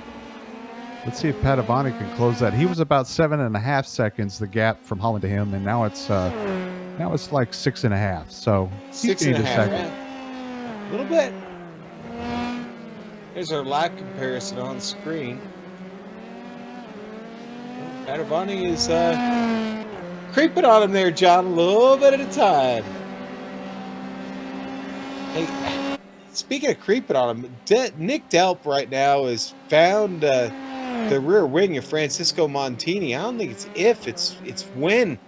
Speaker 4: let's see if Padovani can close that. He was about 7.5 seconds, the gap from Holland to him, and now it's like 6.5. So
Speaker 3: 6.5. A little bit. There's our lap comparison on the screen. Padovani is creeping on him there, John, a little bit at a time. Hey, speaking of creeping on him, Nick Delp right now has found the rear wing of Francisco Montini. I don't think it's if, it's when.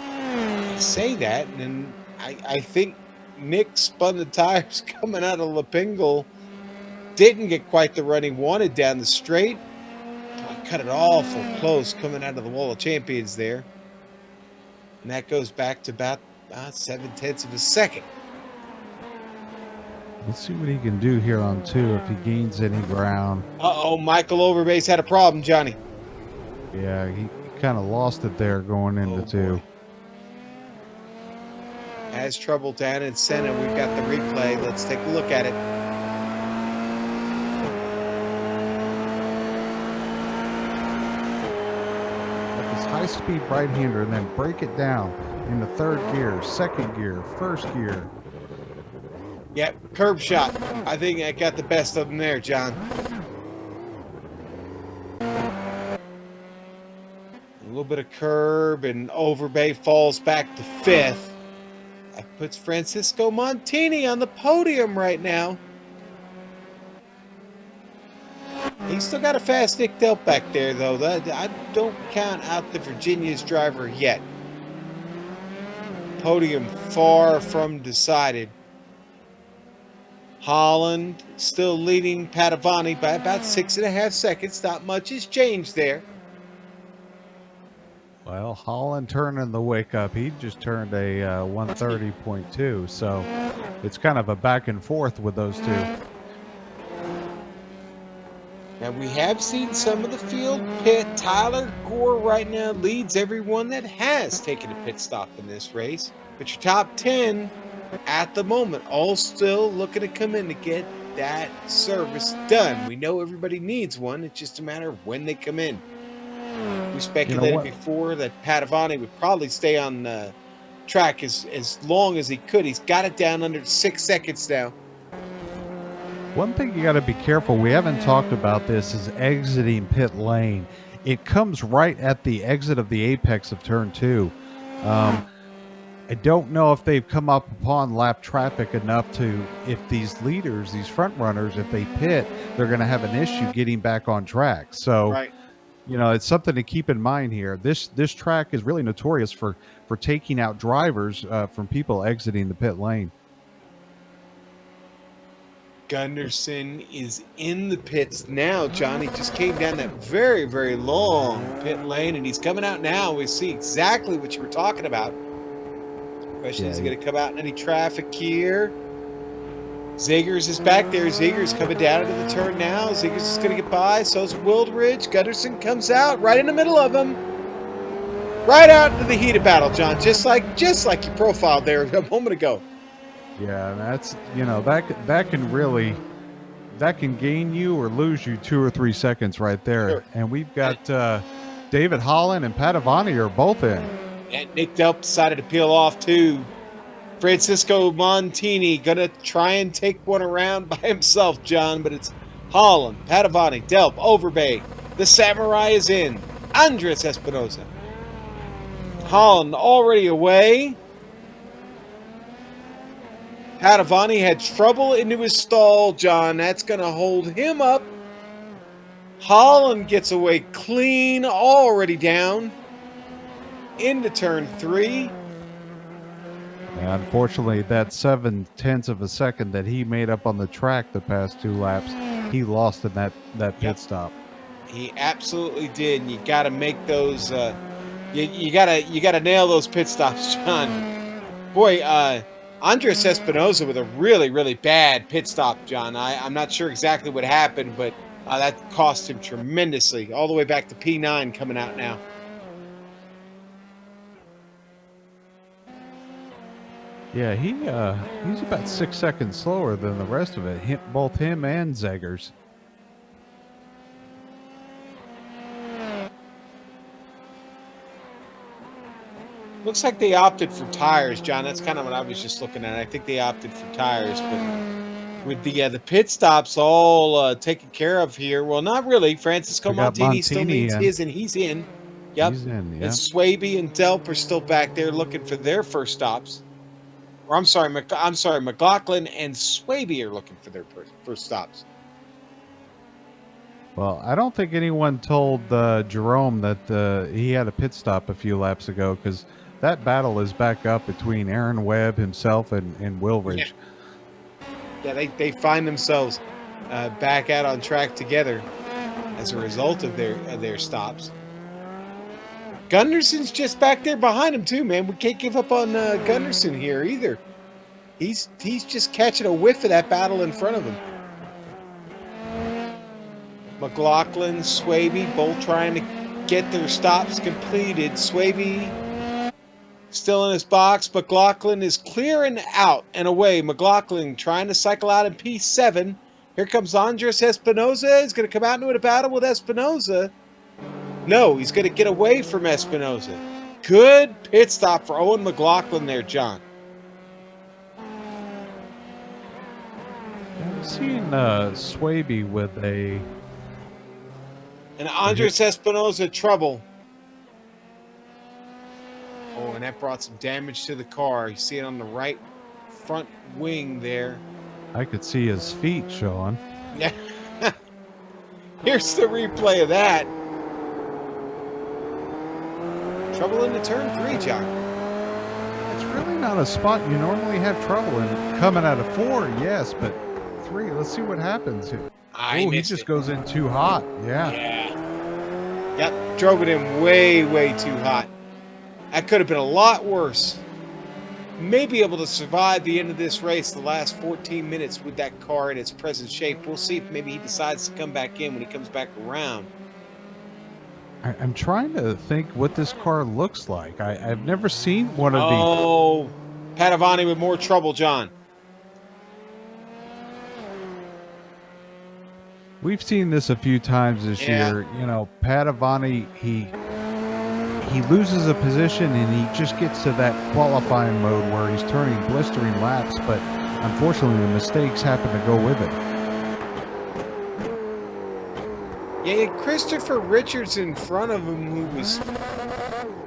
Speaker 3: I say that, and I think Nick spun the tires coming out of Lapingle. Didn't get quite the run he wanted down the straight. Cut it awful close coming out of the wall of champions there. And that goes back to about 0.7 of a second.
Speaker 4: Let's see what he can do here on 2 if he gains any ground.
Speaker 3: Uh-oh, Michael Overbase had a problem, Johnny.
Speaker 4: Yeah, he kind of lost it there going into 2.
Speaker 3: Boy. Has trouble down in center. We've got the replay. Let's take a look at it.
Speaker 4: High-speed right-hander and then break it down into 3rd gear, 2nd gear, 1st gear.
Speaker 3: Yep, curb shot. I think I got the best of them there, John. little bit of curb, and Overbay falls back to 5th. That puts Francisco Montini on the podium right now. He's still got a fast Nick Delp back there, though. I don't count out the Virginia's driver yet. Podium far from decided. Holland still leading Padovani by about 6.5 seconds. Not much has changed there.
Speaker 4: Well, Holland turning the wake up. He just turned a 130.2, so it's kind of a back and forth with those two.
Speaker 3: Now, we have seen some of the field pit. Tyler Gore right now leads everyone that has taken a pit stop in this race. But your top 10 at the moment, all still looking to come in to get that service done. We know everybody needs one. It's just a matter of when they come in. We speculated before that Padovani would probably stay on the track as long as he could. He's got it down under 6 seconds now.
Speaker 4: One thing you got to be careful, we haven't talked about this, is exiting pit lane. It comes right at the exit of the apex of turn 2. I don't know if they've come up upon lap traffic enough to, if these leaders, these front runners, if they pit, they're going to have an issue getting back on track. So,
Speaker 3: Right.
Speaker 4: you know, it's something to keep in mind here. This track is really notorious for taking out drivers from people exiting the pit lane.
Speaker 3: Gunderson is in the pits now, John. He just came down that very, very long pit lane, and he's coming out now. We see exactly what you were talking about. Question is he going to come out in any traffic here? Zegers is back there. Zegers coming down into the turn now. Zegers is going to get by. So's Wildridge. Gunderson comes out right in the middle of him. Right out into the heated battle, John. Just like you profiled there a moment ago.
Speaker 4: Yeah, that's, you know, that can gain you or lose you 2 or 3 seconds right there.
Speaker 3: Sure.
Speaker 4: And we've got David Holland and Padovani are both in.
Speaker 3: And Nick Delp decided to peel off too. Francisco Montini gonna try and take one around by himself, John, but it's Holland, Padovani, Delp, Overbay. The Samurai is in. Andres Espinosa. Holland already away. Padovani had trouble into his stall, John. That's going to hold him up. Holland gets away clean, already down. Into turn 3.
Speaker 4: And unfortunately, that 7/10 of a second that he made up on the track the past 2 laps, he lost in that pit stop.
Speaker 3: He absolutely did. And you got to make those. You gotta nail those pit stops, John. Boy, Andres Espinosa with a really, really bad pit stop, John. I'm not sure exactly what happened, but that cost him tremendously. All the way back to P9 coming out now.
Speaker 4: Yeah, he's about 6 seconds slower than the rest of it. Both him and Zegers.
Speaker 3: Looks like they opted for tires, John. That's kind of what I was just looking at. I think they opted for tires, but with the pit stops all taken care of here, well, not really. Francisco Montini still needs his, and he's in. Yep.
Speaker 4: He's in, yeah.
Speaker 3: And Swaby and Delp are still back there looking for their first stops. Or I'm sorry, McLaughlin and Swaby are looking for their first stops.
Speaker 4: Well, I don't think anyone told Jerome that he had a pit stop a few laps ago, because that battle is back up between Aaron Webb himself and Wilridge.
Speaker 3: Yeah, they find themselves back out on track together as a result of their stops. Gunderson's just back there behind him too, man. We can't give up on Gunderson here either. He's just catching a whiff of that battle in front of him. McLaughlin, Swaby, both trying to get their stops completed. Swaby still in his box. McLaughlin is clearing out and away. McLaughlin trying to cycle out in P7. Here comes Andres Espinosa. He's going to come out into a battle with Espinosa. No, he's going to get away from Espinosa. Good pit stop for Owen McLaughlin there, John.
Speaker 4: I'm seeing Swaby with a...
Speaker 3: And Andres Espinosa trouble. and that brought some damage to the car. You see it on the right front wing there.
Speaker 4: I could see his feet, Sean.
Speaker 3: Yeah. Here's the replay of that. Trouble into turn 3, John.
Speaker 4: It's really not a spot you normally have trouble in. Coming out of 4, yes, but 3, let's see what happens here. He just goes in too hot. Yeah.
Speaker 3: Yep, drove it in way, way too hot. That could have been a lot worse. May be able to survive the end of this race, the last 14 minutes with that car in its present shape. We'll see if maybe he decides to come back in when he comes back around.
Speaker 4: I'm trying to think what this car looks like. I've never seen one of these.
Speaker 3: Oh, Padovani with more trouble, John.
Speaker 4: We've seen this a few times this year. You know, Padovani, he loses a position and he just gets to that qualifying mode where he's turning blistering laps, but unfortunately the mistakes happen to go with it.
Speaker 3: Yeah, he had Christopher Richards in front of him who was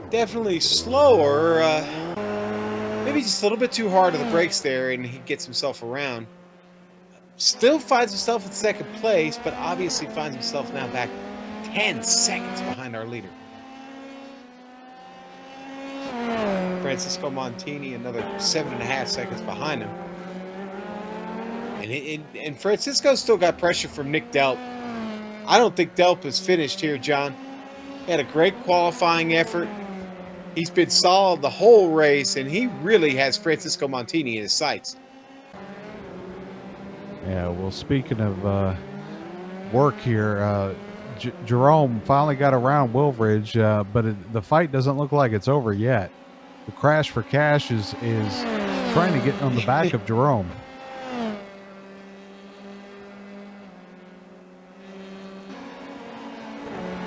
Speaker 3: definitely slower. Maybe just a little bit too hard on the brakes there, and he gets himself around. Still finds himself in second place, but obviously finds himself now back 10 seconds behind our leader. Francisco Montini, another 7.5 seconds behind him. And Francisco's still got pressure from Nick Delp. I don't think Delp is finished here, John. He had a great qualifying effort. He's been solid the whole race, and he really has Francisco Montini in his sights.
Speaker 4: Yeah, well, speaking of work here, Jerome finally got around Wilbridge, but the fight doesn't look like it's over yet. The Crash for Cash is trying to get on the back of Jerome.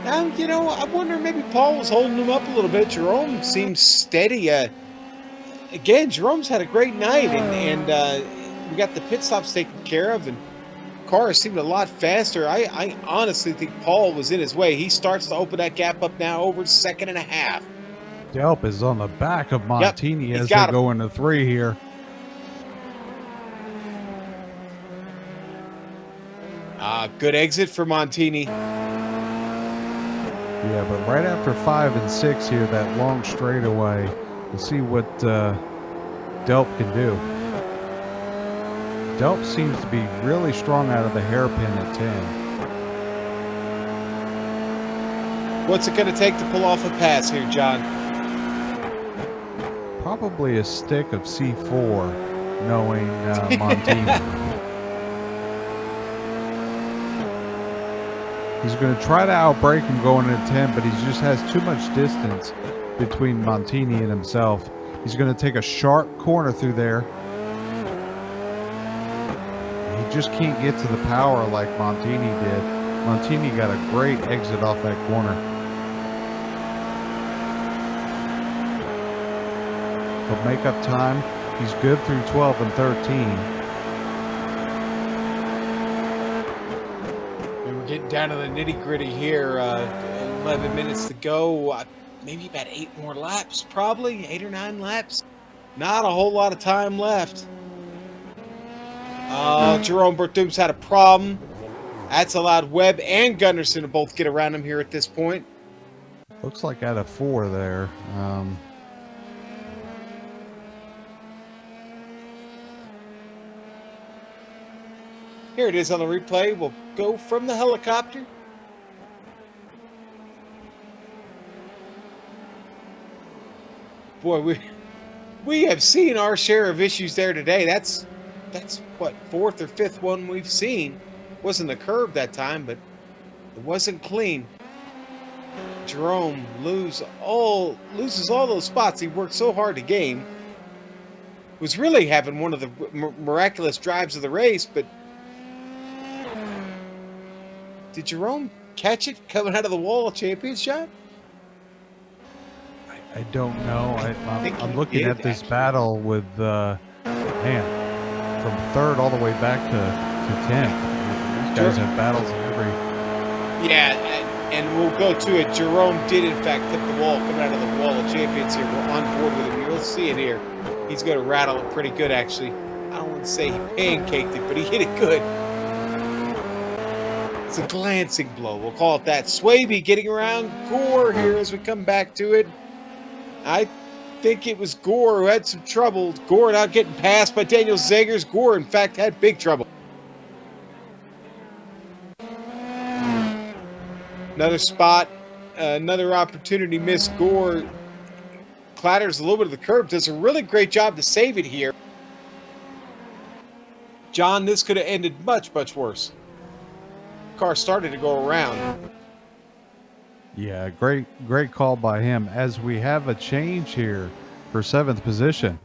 Speaker 3: Now, you know, I wonder maybe Paul was holding him up a little bit. Jerome seems steady. Again, Jerome's had a great night, and we got the pit stops taken care of, and cars seemed a lot faster. I honestly think Paul was in his way. He starts to open that gap up now over 2.5 seconds.
Speaker 4: Delp is on the back of Montini as they go into 3 here.
Speaker 3: Good exit for Montini.
Speaker 4: Yeah, but right after 5 and 6 here, that long straightaway, we'll see what Delp can do. Delp seems to be really strong out of the hairpin at 10.
Speaker 3: What's it going to take to pull off a pass here, John?
Speaker 4: Probably a stick of C4, knowing Montini. He's going to try to outbrake him going into 10, but he just has too much distance between Montini and himself. He's going to take a sharp corner through there. He just can't get to the power like Montini did. Montini got a great exit off that corner. He'll make up time. He's good through 12 and 13.
Speaker 3: Getting down to the nitty-gritty here. 11 minutes to go. Maybe about 8 more laps, probably 8 or 9 laps. Not a whole lot of time left. Jerome Berthum's had a problem. That's allowed Webb and Gunderson to both get around him here at this point.
Speaker 4: Looks like out of 4 there.
Speaker 3: Here it is on the replay. We'll go from the helicopter. Boy, we have seen our share of issues there today. That's what, 4th or 5th one we've seen. Wasn't the curb that time, but it wasn't clean. Jerome loses all those spots he worked so hard to gain. Was really having one of the miraculous drives of the race, but did Jerome catch it coming out of the wall of champions, John?
Speaker 4: I don't know. I'm looking at this battle with, man, from 3rd all the way back to 10th. These guys have battles in every...
Speaker 3: Yeah, and we'll go to it. Jerome did, in fact, tip the wall, coming out of the wall of champions here. We're on board with him. You'll see it here. He's going to rattle it pretty good, actually. I don't want to say he pancaked it, but he hit it good. It's a glancing blow. We'll call it that. Swaby getting around Gore here as we come back to it. I think it was Gore who had some trouble. Gore not getting passed by Daniel Zegers. Gore, in fact, had big trouble. Another spot, another opportunity missed. Gore clatters a little bit of the curb. Does a really great job to save it here. John, this could have ended much, much worse. Car started to go around.
Speaker 4: Yeah, great call by him. As we have a change here for 7th position.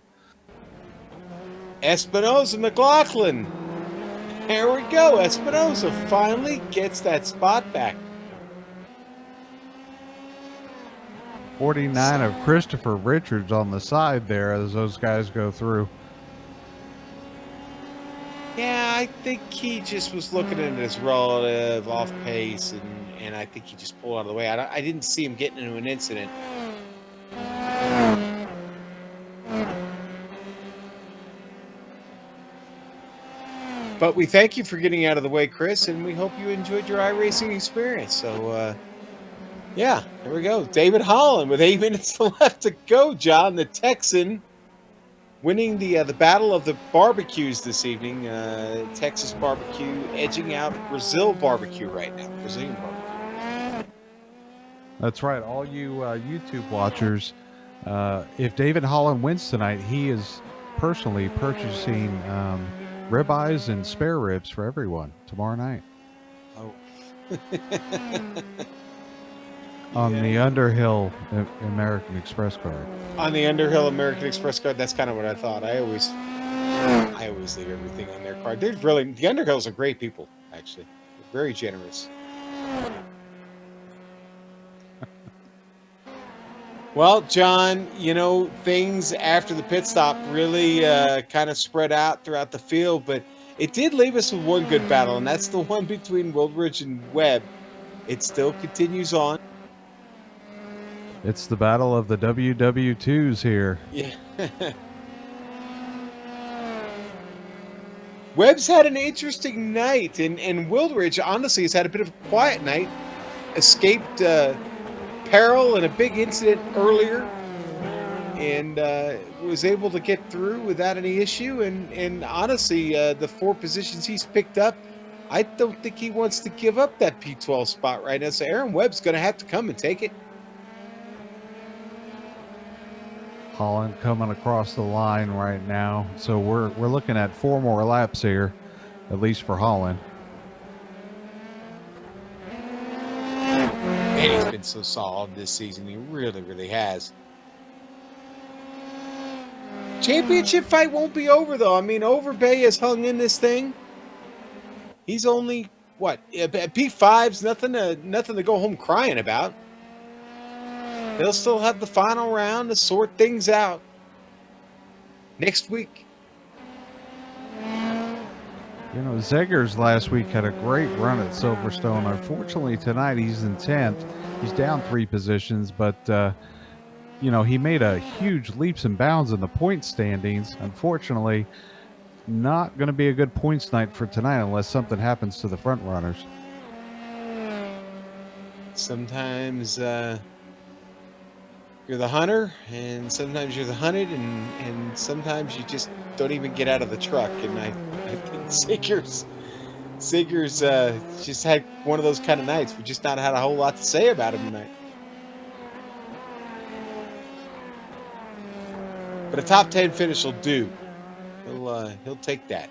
Speaker 3: Espinoza McLaughlin. There we go. Espinoza finally gets that spot back.
Speaker 4: 49 of Christopher Richards on the side there as those guys go through.
Speaker 3: Yeah, I think he just was looking at his relative off pace, and I think he just pulled out of the way. I didn't see him getting into an incident. But we thank you for getting out of the way, Chris, and we hope you enjoyed your iRacing experience. So, yeah, there we go. David Holland with 8 minutes left to go, John, the Texan, winning the Battle of the Barbecues this evening. Texas barbecue edging out Brazil barbecue right now. Brazilian barbecue.
Speaker 4: That's right. All you YouTube watchers, if David Holland wins tonight, he is personally purchasing ribeyes and spare ribs for everyone tomorrow night.
Speaker 3: Oh.
Speaker 4: On the Underhill American Express card.
Speaker 3: On the Underhill American Express card, that's kind of what I thought. I always leave everything on their card. The Underhills are great people, actually. They're very generous. Well, John, you know, things after the pit stop really kind of spread out throughout the field, but it did leave us with one good battle, and that's the one between Wildridge and Webb. It still continues on.
Speaker 4: It's the battle of the WW2s here.
Speaker 3: Yeah. Webb's had an interesting night, and Wildridge, honestly, has had a bit of a quiet night. Escaped peril and a big incident earlier, and was able to get through without any issue. And honestly, the 4 positions he's picked up, I don't think he wants to give up that P12 spot right now. So Aaron Webb's going to have to come and take it.
Speaker 4: Holland coming across the line right now. So we're looking at 4 more laps here, at least for Holland.
Speaker 3: Man, he's been so solid this season. He really, really has. Championship fight won't be over, though. I mean, Overbay has hung in this thing. He's only, what, P5's nothing to go home crying about. They'll still have the final round to sort things out next week.
Speaker 4: You know, Zegers last week had a great run at Silverstone. Unfortunately, tonight he's in 10th. He's down 3 positions, but, you know, he made a huge leaps and bounds in the point standings. Unfortunately, not going to be a good points night for tonight unless something happens to the front runners.
Speaker 3: Sometimes you're the hunter, and sometimes you're the hunted, and sometimes you just don't even get out of the truck. And I think Sigur's just had one of those kind of nights. We just not had a whole lot to say about him tonight. But a top 10 finish will do. He'll take that.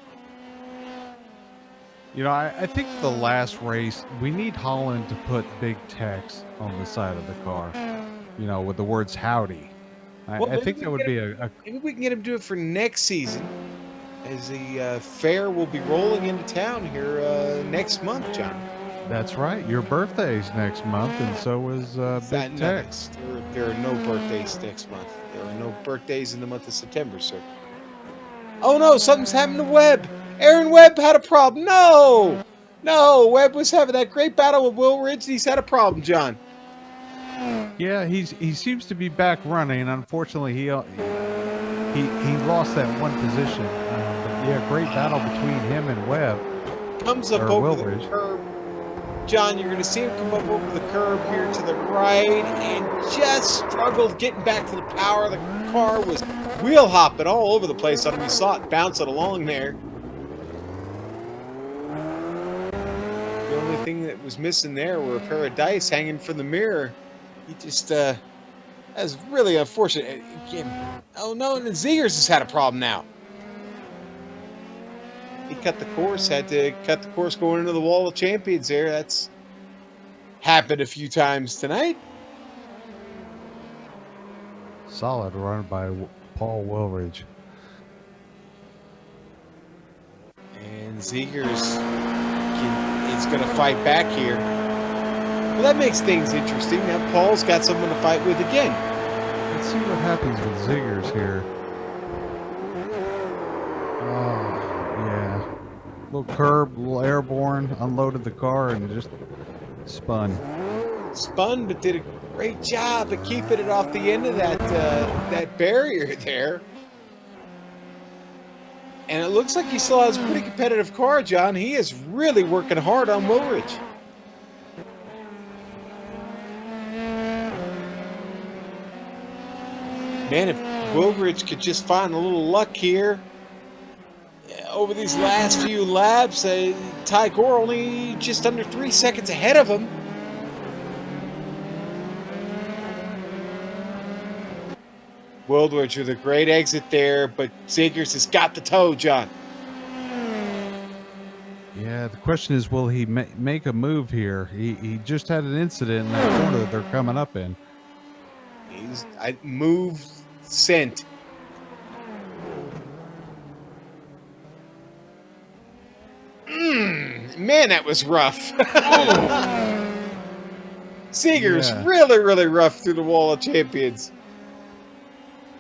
Speaker 4: You know, I think for the last race, we need Holland to put big text on the side of the car, you know, with the words howdy. I think that would be a...
Speaker 3: Maybe we can get him to do it for next season, as the fair will be rolling into town here next month, John.
Speaker 4: That's right. Your birthday's next month, and so is Big Tex.
Speaker 3: There are no birthdays next month. There are no birthdays in the month of September, sir. Oh no, something's happened to Webb. Aaron Webb had a problem. No! No, Webb was having that great battle with Will Ridge. He's had a problem, John.
Speaker 4: Yeah, he seems to be back running. Unfortunately, he lost that one position. But yeah, great battle between him and Webb.
Speaker 3: Comes up
Speaker 4: Or
Speaker 3: over the
Speaker 4: Wilbridge.
Speaker 3: curb. John, you're going to see him come up over the curb here to the right and just struggled getting back to the power. The car was wheel hopping all over the place on him. You saw it bouncing along there. The only thing that was missing there were a pair of dice hanging from the mirror. He just, that's really unfortunate. Again, oh no, and Zegers has had a problem now. He cut the course, had to cut the course going into the Wall of Champions there. That's happened a few times tonight.
Speaker 4: Solid run by Paul Wilridge.
Speaker 3: And Zegers is going to fight back here. Well, that makes things interesting. Now Paul's got someone to fight with again.
Speaker 4: Let's see what happens with Zegers here. Oh, yeah. Little curb, little airborne, unloaded the car and just spun.
Speaker 3: Spun, but did a great job of keeping it off the end of that barrier there. And it looks like he still has a pretty competitive car, John. He is really working hard on Wilridge. Man, if Wilridge could just find a little luck here over these last few laps, Ty Gore only just under 3 seconds ahead of him. Wilridge with a great exit there, but Zegers has got the toe, John.
Speaker 4: Yeah, the question is, will he make a move here? He just had an incident in that corner that they're coming up in.
Speaker 3: Move sent. Man, that was rough. Zegers really rough through the Wall of Champions.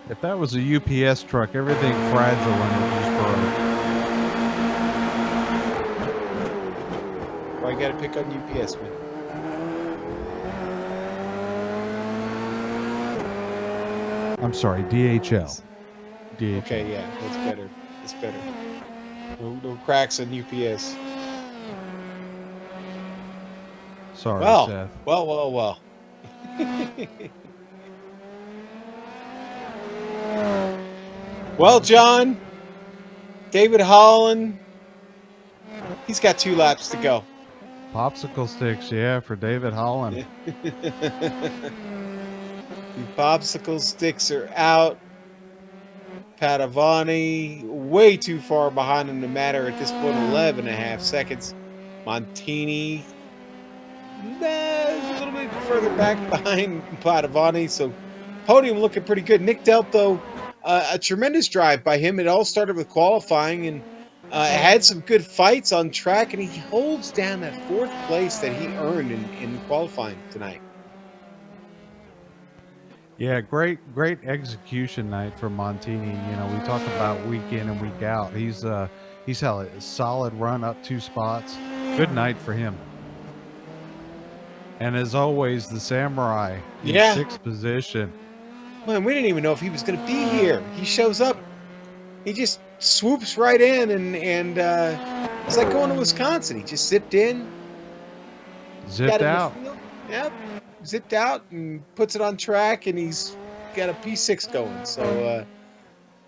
Speaker 4: If that was a UPS truck, everything fragile and it just broke.
Speaker 3: Well, I got to pick on UPS, man.
Speaker 4: I'm sorry, DHL. DHL.
Speaker 3: Okay, yeah, that's better. That's better. No cracks on UPS.
Speaker 4: Sorry,
Speaker 3: Well,
Speaker 4: Seth.
Speaker 3: well. Well, John, David Holland, he's got 2 laps to go.
Speaker 4: Popsicle sticks, yeah, for David Holland.
Speaker 3: The popsicle sticks are out. Padovani way too far behind him to matter at this point, 11.5 seconds. Montini a little bit further back behind Padovani, so podium looking pretty good. Nick Delp, though, a tremendous drive by him. It all started with qualifying and had some good fights on track, and he holds down that 4th place that he earned in qualifying tonight.
Speaker 4: Yeah, great execution night for Montini. You know, we talk about week in and week out. He's had a solid run up 2 spots. Good night for him. And as always, the Samurai in 6th position.
Speaker 3: Man, we didn't even know if he was going to be here. He shows up. He just swoops right in, and it's like going to Wisconsin. He just zipped in.
Speaker 4: Zipped out.
Speaker 3: Yep. Zipped out and puts it on track, and he's got a P6 going. So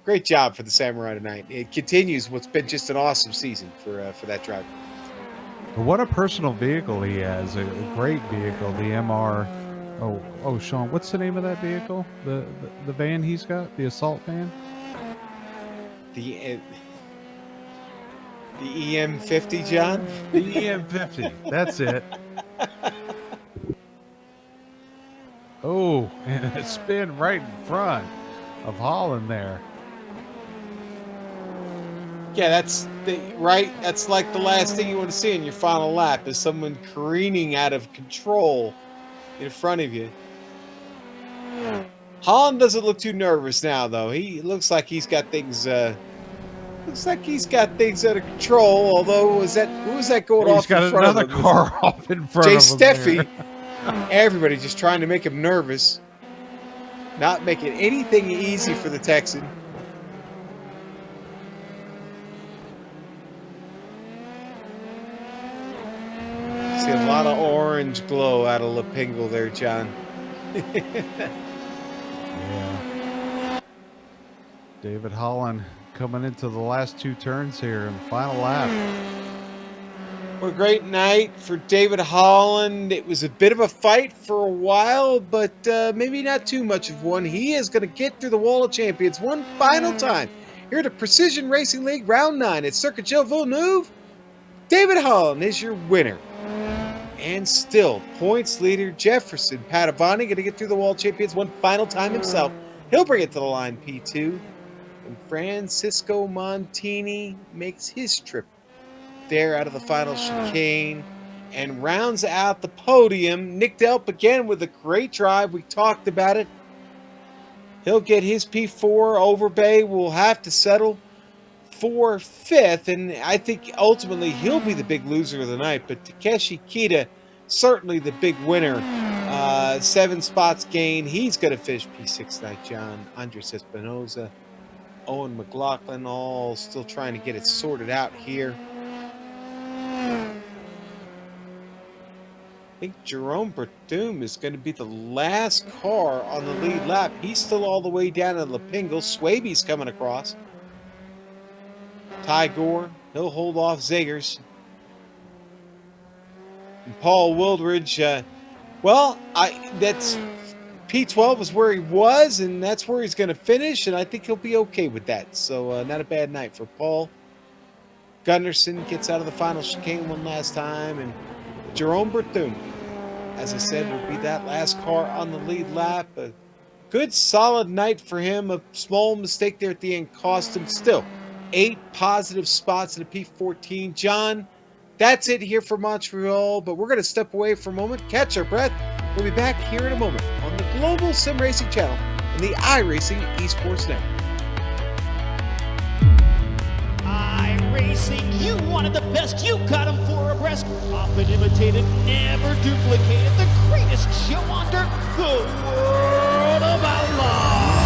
Speaker 3: great job for the Samurai tonight. It continues what's been just an awesome season for that driver.
Speaker 4: What a personal vehicle he has. A great vehicle, the MR. Oh, Sean, what's the name of that vehicle? The van he's got? The assault van?
Speaker 3: The EM50, John?
Speaker 4: The EM50. That's it. Oh, and a spin right in front of Holland there.
Speaker 3: Yeah, that's like the last thing you want to see in your final lap is someone careening out of control in front of you. Holland doesn't look too nervous now, though. He looks like he's got things Looks like he's got things under control. Although, who was that going
Speaker 4: He's
Speaker 3: off
Speaker 4: got
Speaker 3: in front
Speaker 4: another
Speaker 3: of him?
Speaker 4: car off in front
Speaker 3: Jay
Speaker 4: of him there.
Speaker 3: Steffi. Everybody just trying to make him nervous. Not making anything easy for the Texan. See a lot of orange glow out of Lapingle there, John.
Speaker 4: Yeah. David Holland coming into the last two turns here in the final lap.
Speaker 3: What a great night for David Holland. It was a bit of a fight for a while, but maybe not too much of one. He is going to get through the Wall of Champions one final time. Here at the Precision Racing League Round 9 at Circuit Gilles-Villeneuve, David Holland is your winner. And still, points leader Jefferson Padavani going to get through the Wall of Champions one final time himself. He'll bring it to the line, P2. And Francisco Montini makes his trip there out of the final chicane and rounds out the podium. Nick Delp again with a great drive. We talked about it. He'll get his P4. Overbay will have to settle for 5th, and I think ultimately he'll be the big loser of the night. But Takeshi Kita, certainly the big winner. 7 spots gained. He's going to finish P6 tonight, John. Andres Espinoza, Owen McLaughlin, all still trying to get it sorted out here. I think Jerome Berthum is going to be the last car on the lead lap. He's still all the way down at Lapingle. Swaby's coming across. Ty Gore, he'll hold off Zegers. And Paul Wildridge, that's P12 is where he was, and that's where he's going to finish, and I think he'll be okay with that. So not a bad night for Paul. Gunderson gets out of the final chicane one last time, and Jerome Berthum, as I said, will be that last car on the lead lap. A good, solid night for him. A small mistake there at the end cost him. Still, 8 positive spots in the P14. John, that's it here for Montreal, but we're going to step away for a moment, catch our breath. We'll be back here in a moment on the Global SimRacing Channel and the iRacing Esports Network.
Speaker 6: iRacing, you wanted the best, you got them for a breast. Often imitated, never duplicated, the greatest show on dirt, the World of Outlaw.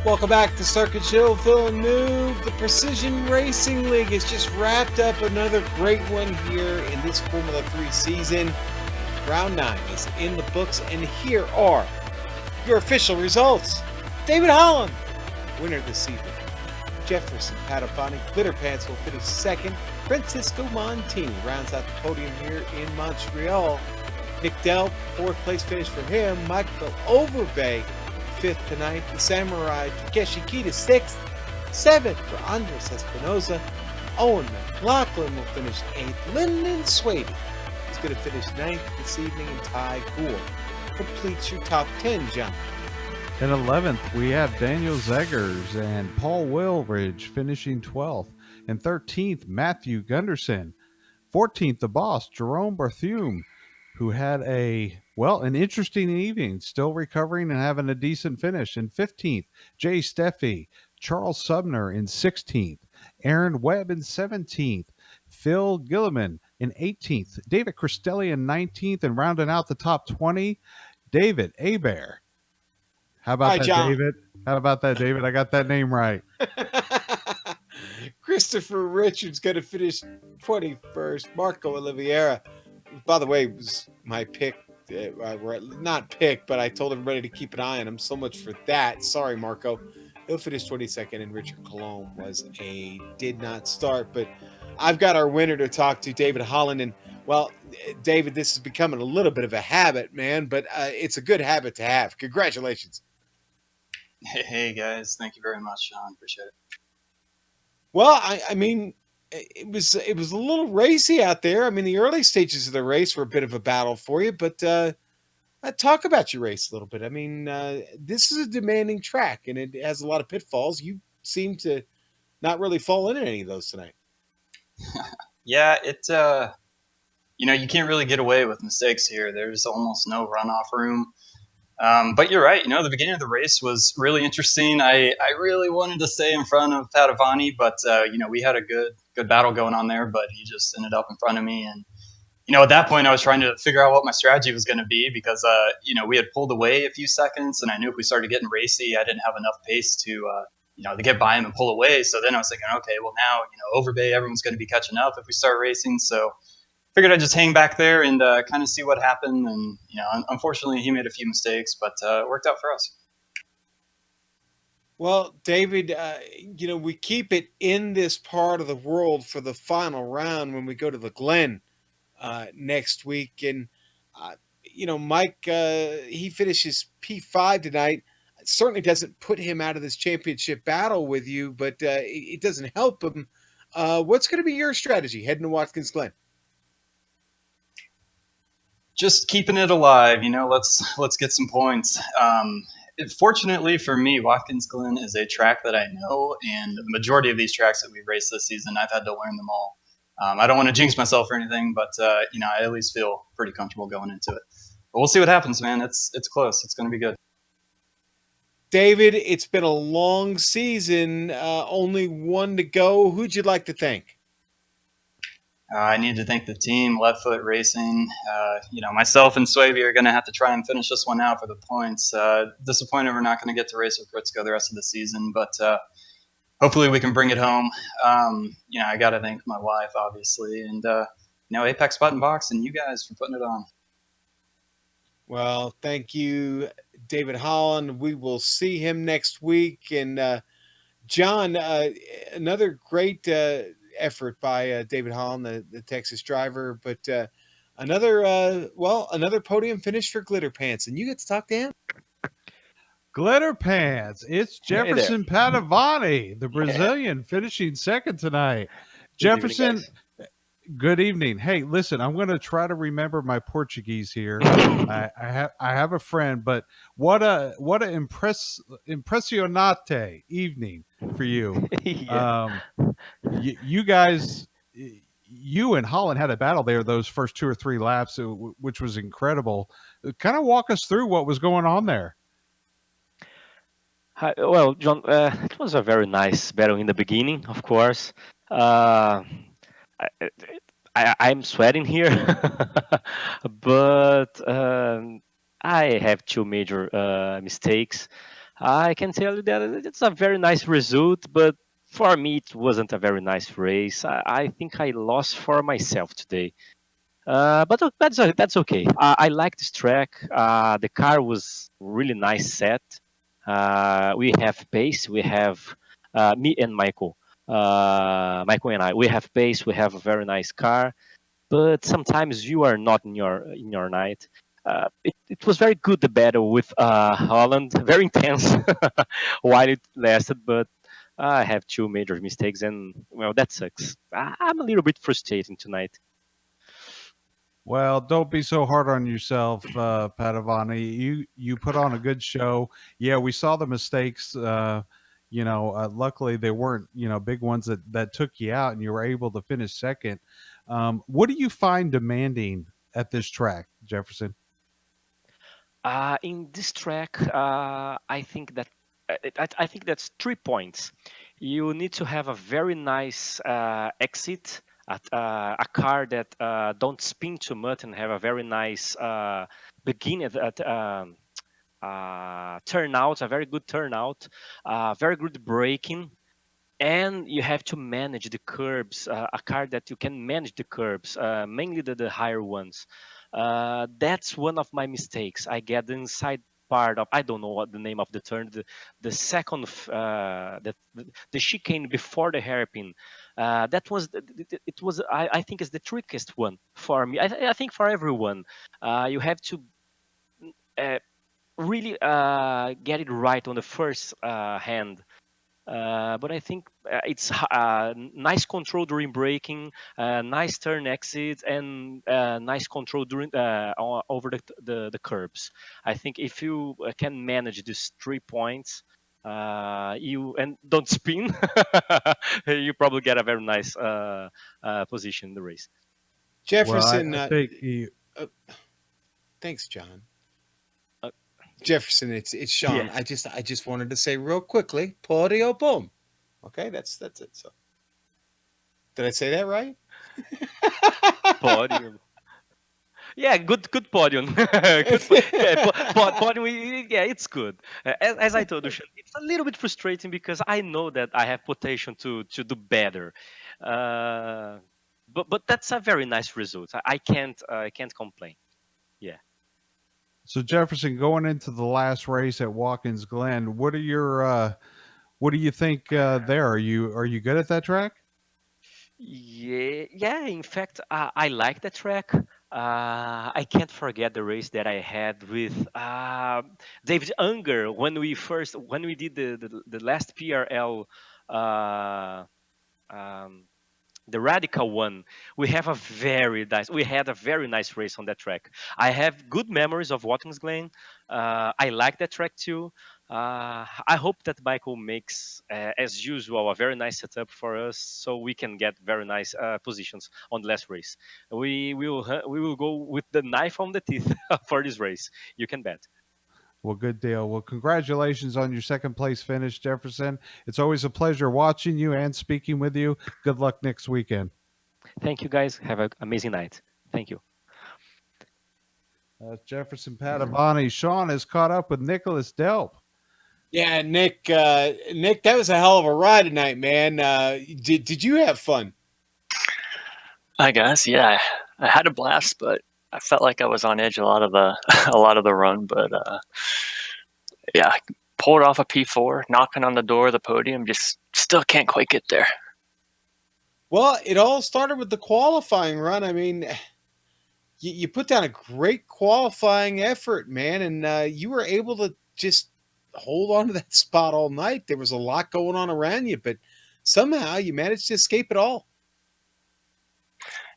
Speaker 3: Welcome back to Circuit Gilles-Villeneuve. The Precision Racing League has just wrapped up another great one here in this Formula 3 season. Round 9 is in the books, and here are your official results. David Holland, winner this evening. Jefferson Padovani, Glitter Pants will finish second. Francisco Montini rounds out the podium here in Montreal. Nick Dell, fourth place finish for him. Michael Overbay, fifth tonight. The Samurai Takeshi Kita, sixth. Seventh for Andres Espinoza. Owen McLaughlin will finish eighth. Lyndon Swady is going to finish ninth this evening, and Ty Gore completes your top 10, John.
Speaker 4: In 11th, we have Daniel Zeggers and Paul Wilridge finishing 12th. And 13th, Matthew Gunderson. 14th, the boss, Jerome Barthume, who had an interesting evening, still recovering and having a decent finish. And 15th, Jay Steffi, Charles Subner in 16th, Aaron Webb in 17th, Phil Gilliman in 18th, David Cristelli in 19th, and rounding out the top 20, David Abair. How about that,
Speaker 3: John.
Speaker 4: David? How about that, David? I got that name right.
Speaker 3: Christopher Richards going to finish 21st. Marco Oliveira, by the way, was my pick. Not pick, but I told everybody to keep an eye on him. So much for that. Sorry, Marco. He'll finish 22nd, and Richard Colomb did not start. But I've got our winner to talk to, David Holland. And, well, David, this is becoming a little bit of a habit, man, but it's a good habit to have. Congratulations.
Speaker 7: Hey guys, thank you very much, Sean. Appreciate it.
Speaker 3: Well, I mean, it was a little racy out there. I mean, the early stages of the race were a bit of a battle for you, but talk about your race a little bit. I mean, this is a demanding track, and it has a lot of pitfalls. You seem to not really fall into any of those tonight.
Speaker 7: Yeah, you can't really get away with mistakes here. There's almost no runoff room. But you're right. The beginning of the race was really interesting. I really wanted to stay in front of Padovani, but we had a good battle going on there. But he just ended up in front of me, and at that point, I was trying to figure out what my strategy was going to be because we had pulled away a few seconds, and I knew if we started getting racy, I didn't have enough pace to get by him and pull away. So then I was thinking, okay, well now Overbay, everyone's going to be catching up if we start racing. So figured I'd just hang back there and kind of see what happened. And, unfortunately, he made a few mistakes, but it worked out for us.
Speaker 3: Well, David, we keep it in this part of the world for the final round when we go to the Glen next week. And, Mike, he finishes P5 tonight. It certainly doesn't put him out of this championship battle with you, but it doesn't help him. What's going to be your strategy heading to Watkins Glen?
Speaker 7: Just keeping it alive, let's get some points. Fortunately for me, Watkins Glen is a track that I know, and the majority of these tracks that we've raced this season, I've had to learn them all. I don't want to jinx myself or anything, but I at least feel pretty comfortable going into it. But we'll see what happens, man. It's close. It's going to be good.
Speaker 3: David, it's been a long season. Only one to go. Who'd you like to thank?
Speaker 7: I need to thank the team, Left Foot Racing. Myself and Swaby are going to have to try and finish this one out for the points. Disappointed we're not going to get to race with Pritzko the rest of the season, but hopefully we can bring it home. I got to thank my wife, obviously, and Apex Button Box and you guys for putting it on.
Speaker 3: Well, thank you, David Holland. We will see him next week. And John, another great effort by David Holland, the Texas driver, but another podium finish for Glitter Pants, and you get to talk to him.
Speaker 4: Glitter Pants, it's Jefferson Padovani, the Brazilian, finishing second tonight. Jefferson, good evening. Hey, listen, I'm going to try to remember my Portuguese here. I have a friend, but what a impressionante evening for you. You guys, you and Holland had a battle there those first 2 or 3 laps, which was incredible. Kind of walk us through what was going on there.
Speaker 8: Hi, well, John, it was a very nice battle in the beginning, of course. I'm sweating here, but I have 2 major mistakes. I can tell you that it's a very nice result, but for me, it wasn't a very nice race. I think I lost for myself today. But that's okay. I like this track. The car was really nice set. We have pace. We have me and Michael. Michael and I. We have pace. We have a very nice car. But sometimes you are not in your night. It was very good the battle with Holland. Very intense while it lasted, but I have two major mistakes, and well, that sucks. I'm a little bit frustrated tonight.
Speaker 4: Well, don't be so hard on yourself, Padavani. You put on a good show. Yeah, we saw the mistakes. Luckily they weren't big ones that took you out, and you were able to finish second. What do you find demanding at this track, Jefferson?
Speaker 8: In this track, I think that I think that's 3 points. You need to have a very nice exit, a car that don't spin too much, and have a very nice begin at turnout, a very good turnout, very good braking, and you have to manage the curbs, a car that you can manage the curbs, mainly the higher ones. That's one of my mistakes. I get the inside part of, I don't know what the name of the turn, the second the chicane before the hairpin. That was it was I think is the trickiest one for me. I think for everyone, you have to uh, really get it right on the first hand. But I think it's nice control during braking, nice turn exit, and nice control during over the curbs. I think if you can manage these 3 points, you and don't spin, you probably get a very nice position in the race.
Speaker 4: Well,
Speaker 3: Jefferson,
Speaker 4: I think you.
Speaker 3: uh, thanks, John.
Speaker 8: Uh,
Speaker 3: Jefferson, it's Sean.
Speaker 8: yeah,
Speaker 3: I just wanted to say real quickly, Podio boom. Okay, that's it. So did I say that right?
Speaker 8: podium. Yeah, good podium. Yeah, podium. Yeah, it's good. As I told you, Sean, it's a little bit frustrating because I know that I have potential to do better. Uh, but that's a very nice result. I can't complain. Yeah.
Speaker 4: So Jefferson, going into the last race at Watkins Glen, what do you think there? Are you good at that track?
Speaker 8: Yeah, yeah. In fact, I like the track. I can't forget the race that I had with David Unger when we did the last PRL, uh, um, the radical one. We had a very nice race on that track. I have good memories of Watkins Glen. I like that track too. I hope that Michael makes, as usual, a very nice setup for us, so we can get very nice positions on the last race. We will go with the knife on the teeth for this race. You can bet.
Speaker 4: Well, good deal. Well, congratulations on your second place finish, Jefferson. It's always a pleasure watching you and speaking with you. Good luck next weekend.
Speaker 8: Thank you, guys. Have an amazing night. Thank you.
Speaker 4: Jefferson Padavani. Sean is caught up with Nicholas Delp.
Speaker 3: Yeah, Nick. Nick, that was a hell of a ride tonight, man. Did you have fun?
Speaker 9: Hi guys, yeah, I had a blast, but I felt like I was on edge a lot of the a lot of the run. But yeah, pulled off a P4, knocking on the door of the podium, just still can't quite get there.
Speaker 3: Well, it all started with the qualifying run. I mean, you put down a great qualifying effort, man, and you were able to just hold on to that spot all night. There was a lot going on around you, but somehow you managed to escape it all.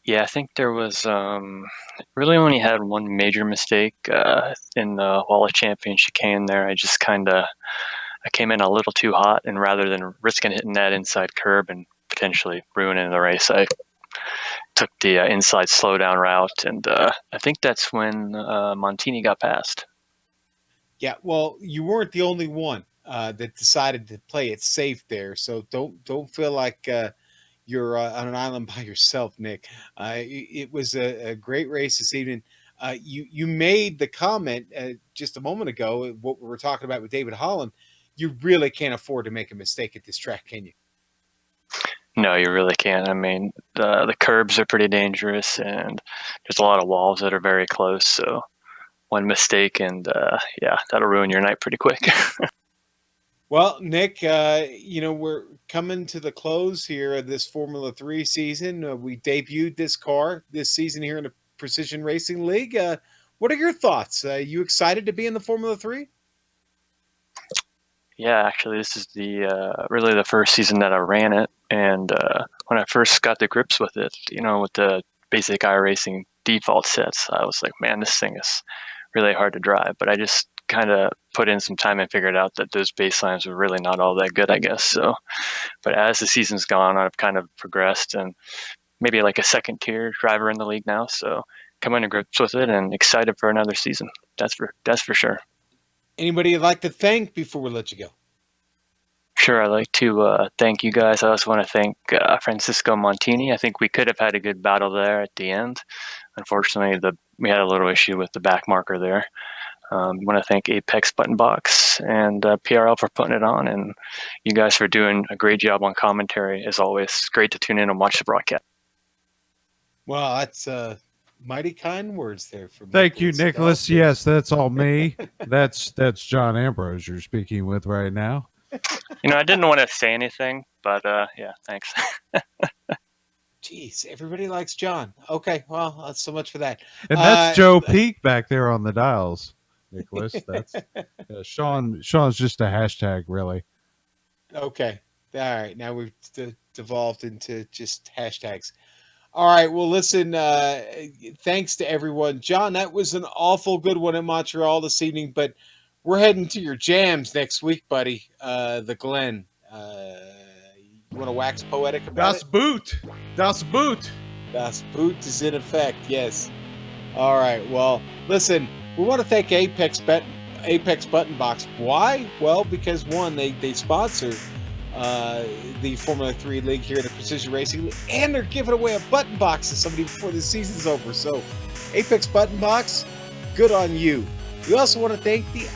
Speaker 9: Yeah, I think there was really only had one major mistake in the Wall of Champions chicane. There, I came in a little too hot, and rather than risking hitting that inside curb and potentially ruining the race, I took the inside slowdown route, and I think that's when Montini got passed.
Speaker 3: Yeah, well, you weren't the only one that decided to play it safe there. So don't feel like you're on an island by yourself, Nick. It was a great race this evening. You made the comment just a moment ago what we were talking about with David Holland. you really can't afford to make a mistake at this track, can you?
Speaker 9: No, you really can't. I mean, the curbs are pretty dangerous, and there's a lot of walls that are very close. So one mistake, and yeah, that'll ruin your night pretty quick.
Speaker 3: Well, Nick, we're coming to the close here of this Formula 3 season. We debuted this car this season here in the Precision Racing League. What are your thoughts? You excited to be in the Formula 3?
Speaker 9: Yeah, actually, this is the really the first season that I ran it, and when I first got the grips with it, with the basic iRacing default sets, I was like, man, this thing is really hard to drive. But I just kind of put in some time and figured out that those baselines were really not all that good, I guess. So, but as the season's gone, I've kind of progressed and maybe like a second tier driver in the league now. So coming to grips with it and excited for another season. That's for sure.
Speaker 3: Anybody you'd like to thank before we let you go?
Speaker 9: Sure, I'd like to thank you guys. I also want to thank Francisco Montini. I think we could have had a good battle there at the end. Unfortunately, we had a little issue with the back marker there. I want to thank Apex Button Box and PRL for putting it on, and you guys for doing a great job on commentary. As always, it's great to tune in and watch the broadcast.
Speaker 3: Well, that's mighty kind words there from
Speaker 4: Thank you, Nicholas. Yes, that's all me. That's John Ambrose you're speaking with right now.
Speaker 9: I didn't want to say anything, but yeah, thanks.
Speaker 3: Jeez, everybody likes John. Okay, well, that's so much for that.
Speaker 4: And that's Joe Peak back there on the dials, Nicholas. That's Sean's just a hashtag, really.
Speaker 3: Okay, all right. Now we've devolved into just hashtags. All right. Well, listen, thanks to everyone. John, that was an awful good one in Montreal this evening, but we're heading to your jams next week, buddy. The Glen. You want to wax poetic about
Speaker 4: Das
Speaker 3: it?
Speaker 4: Boot. Das Boot.
Speaker 3: Das Boot is in effect, yes. All right. Well, listen, we want to thank Apex Button Box. Why? Well, because one, they sponsor the Formula 3 League here in the Precision Racing League, and they're giving away a button box to somebody before the season's over. So, Apex Button Box, good on you. We also want to thank the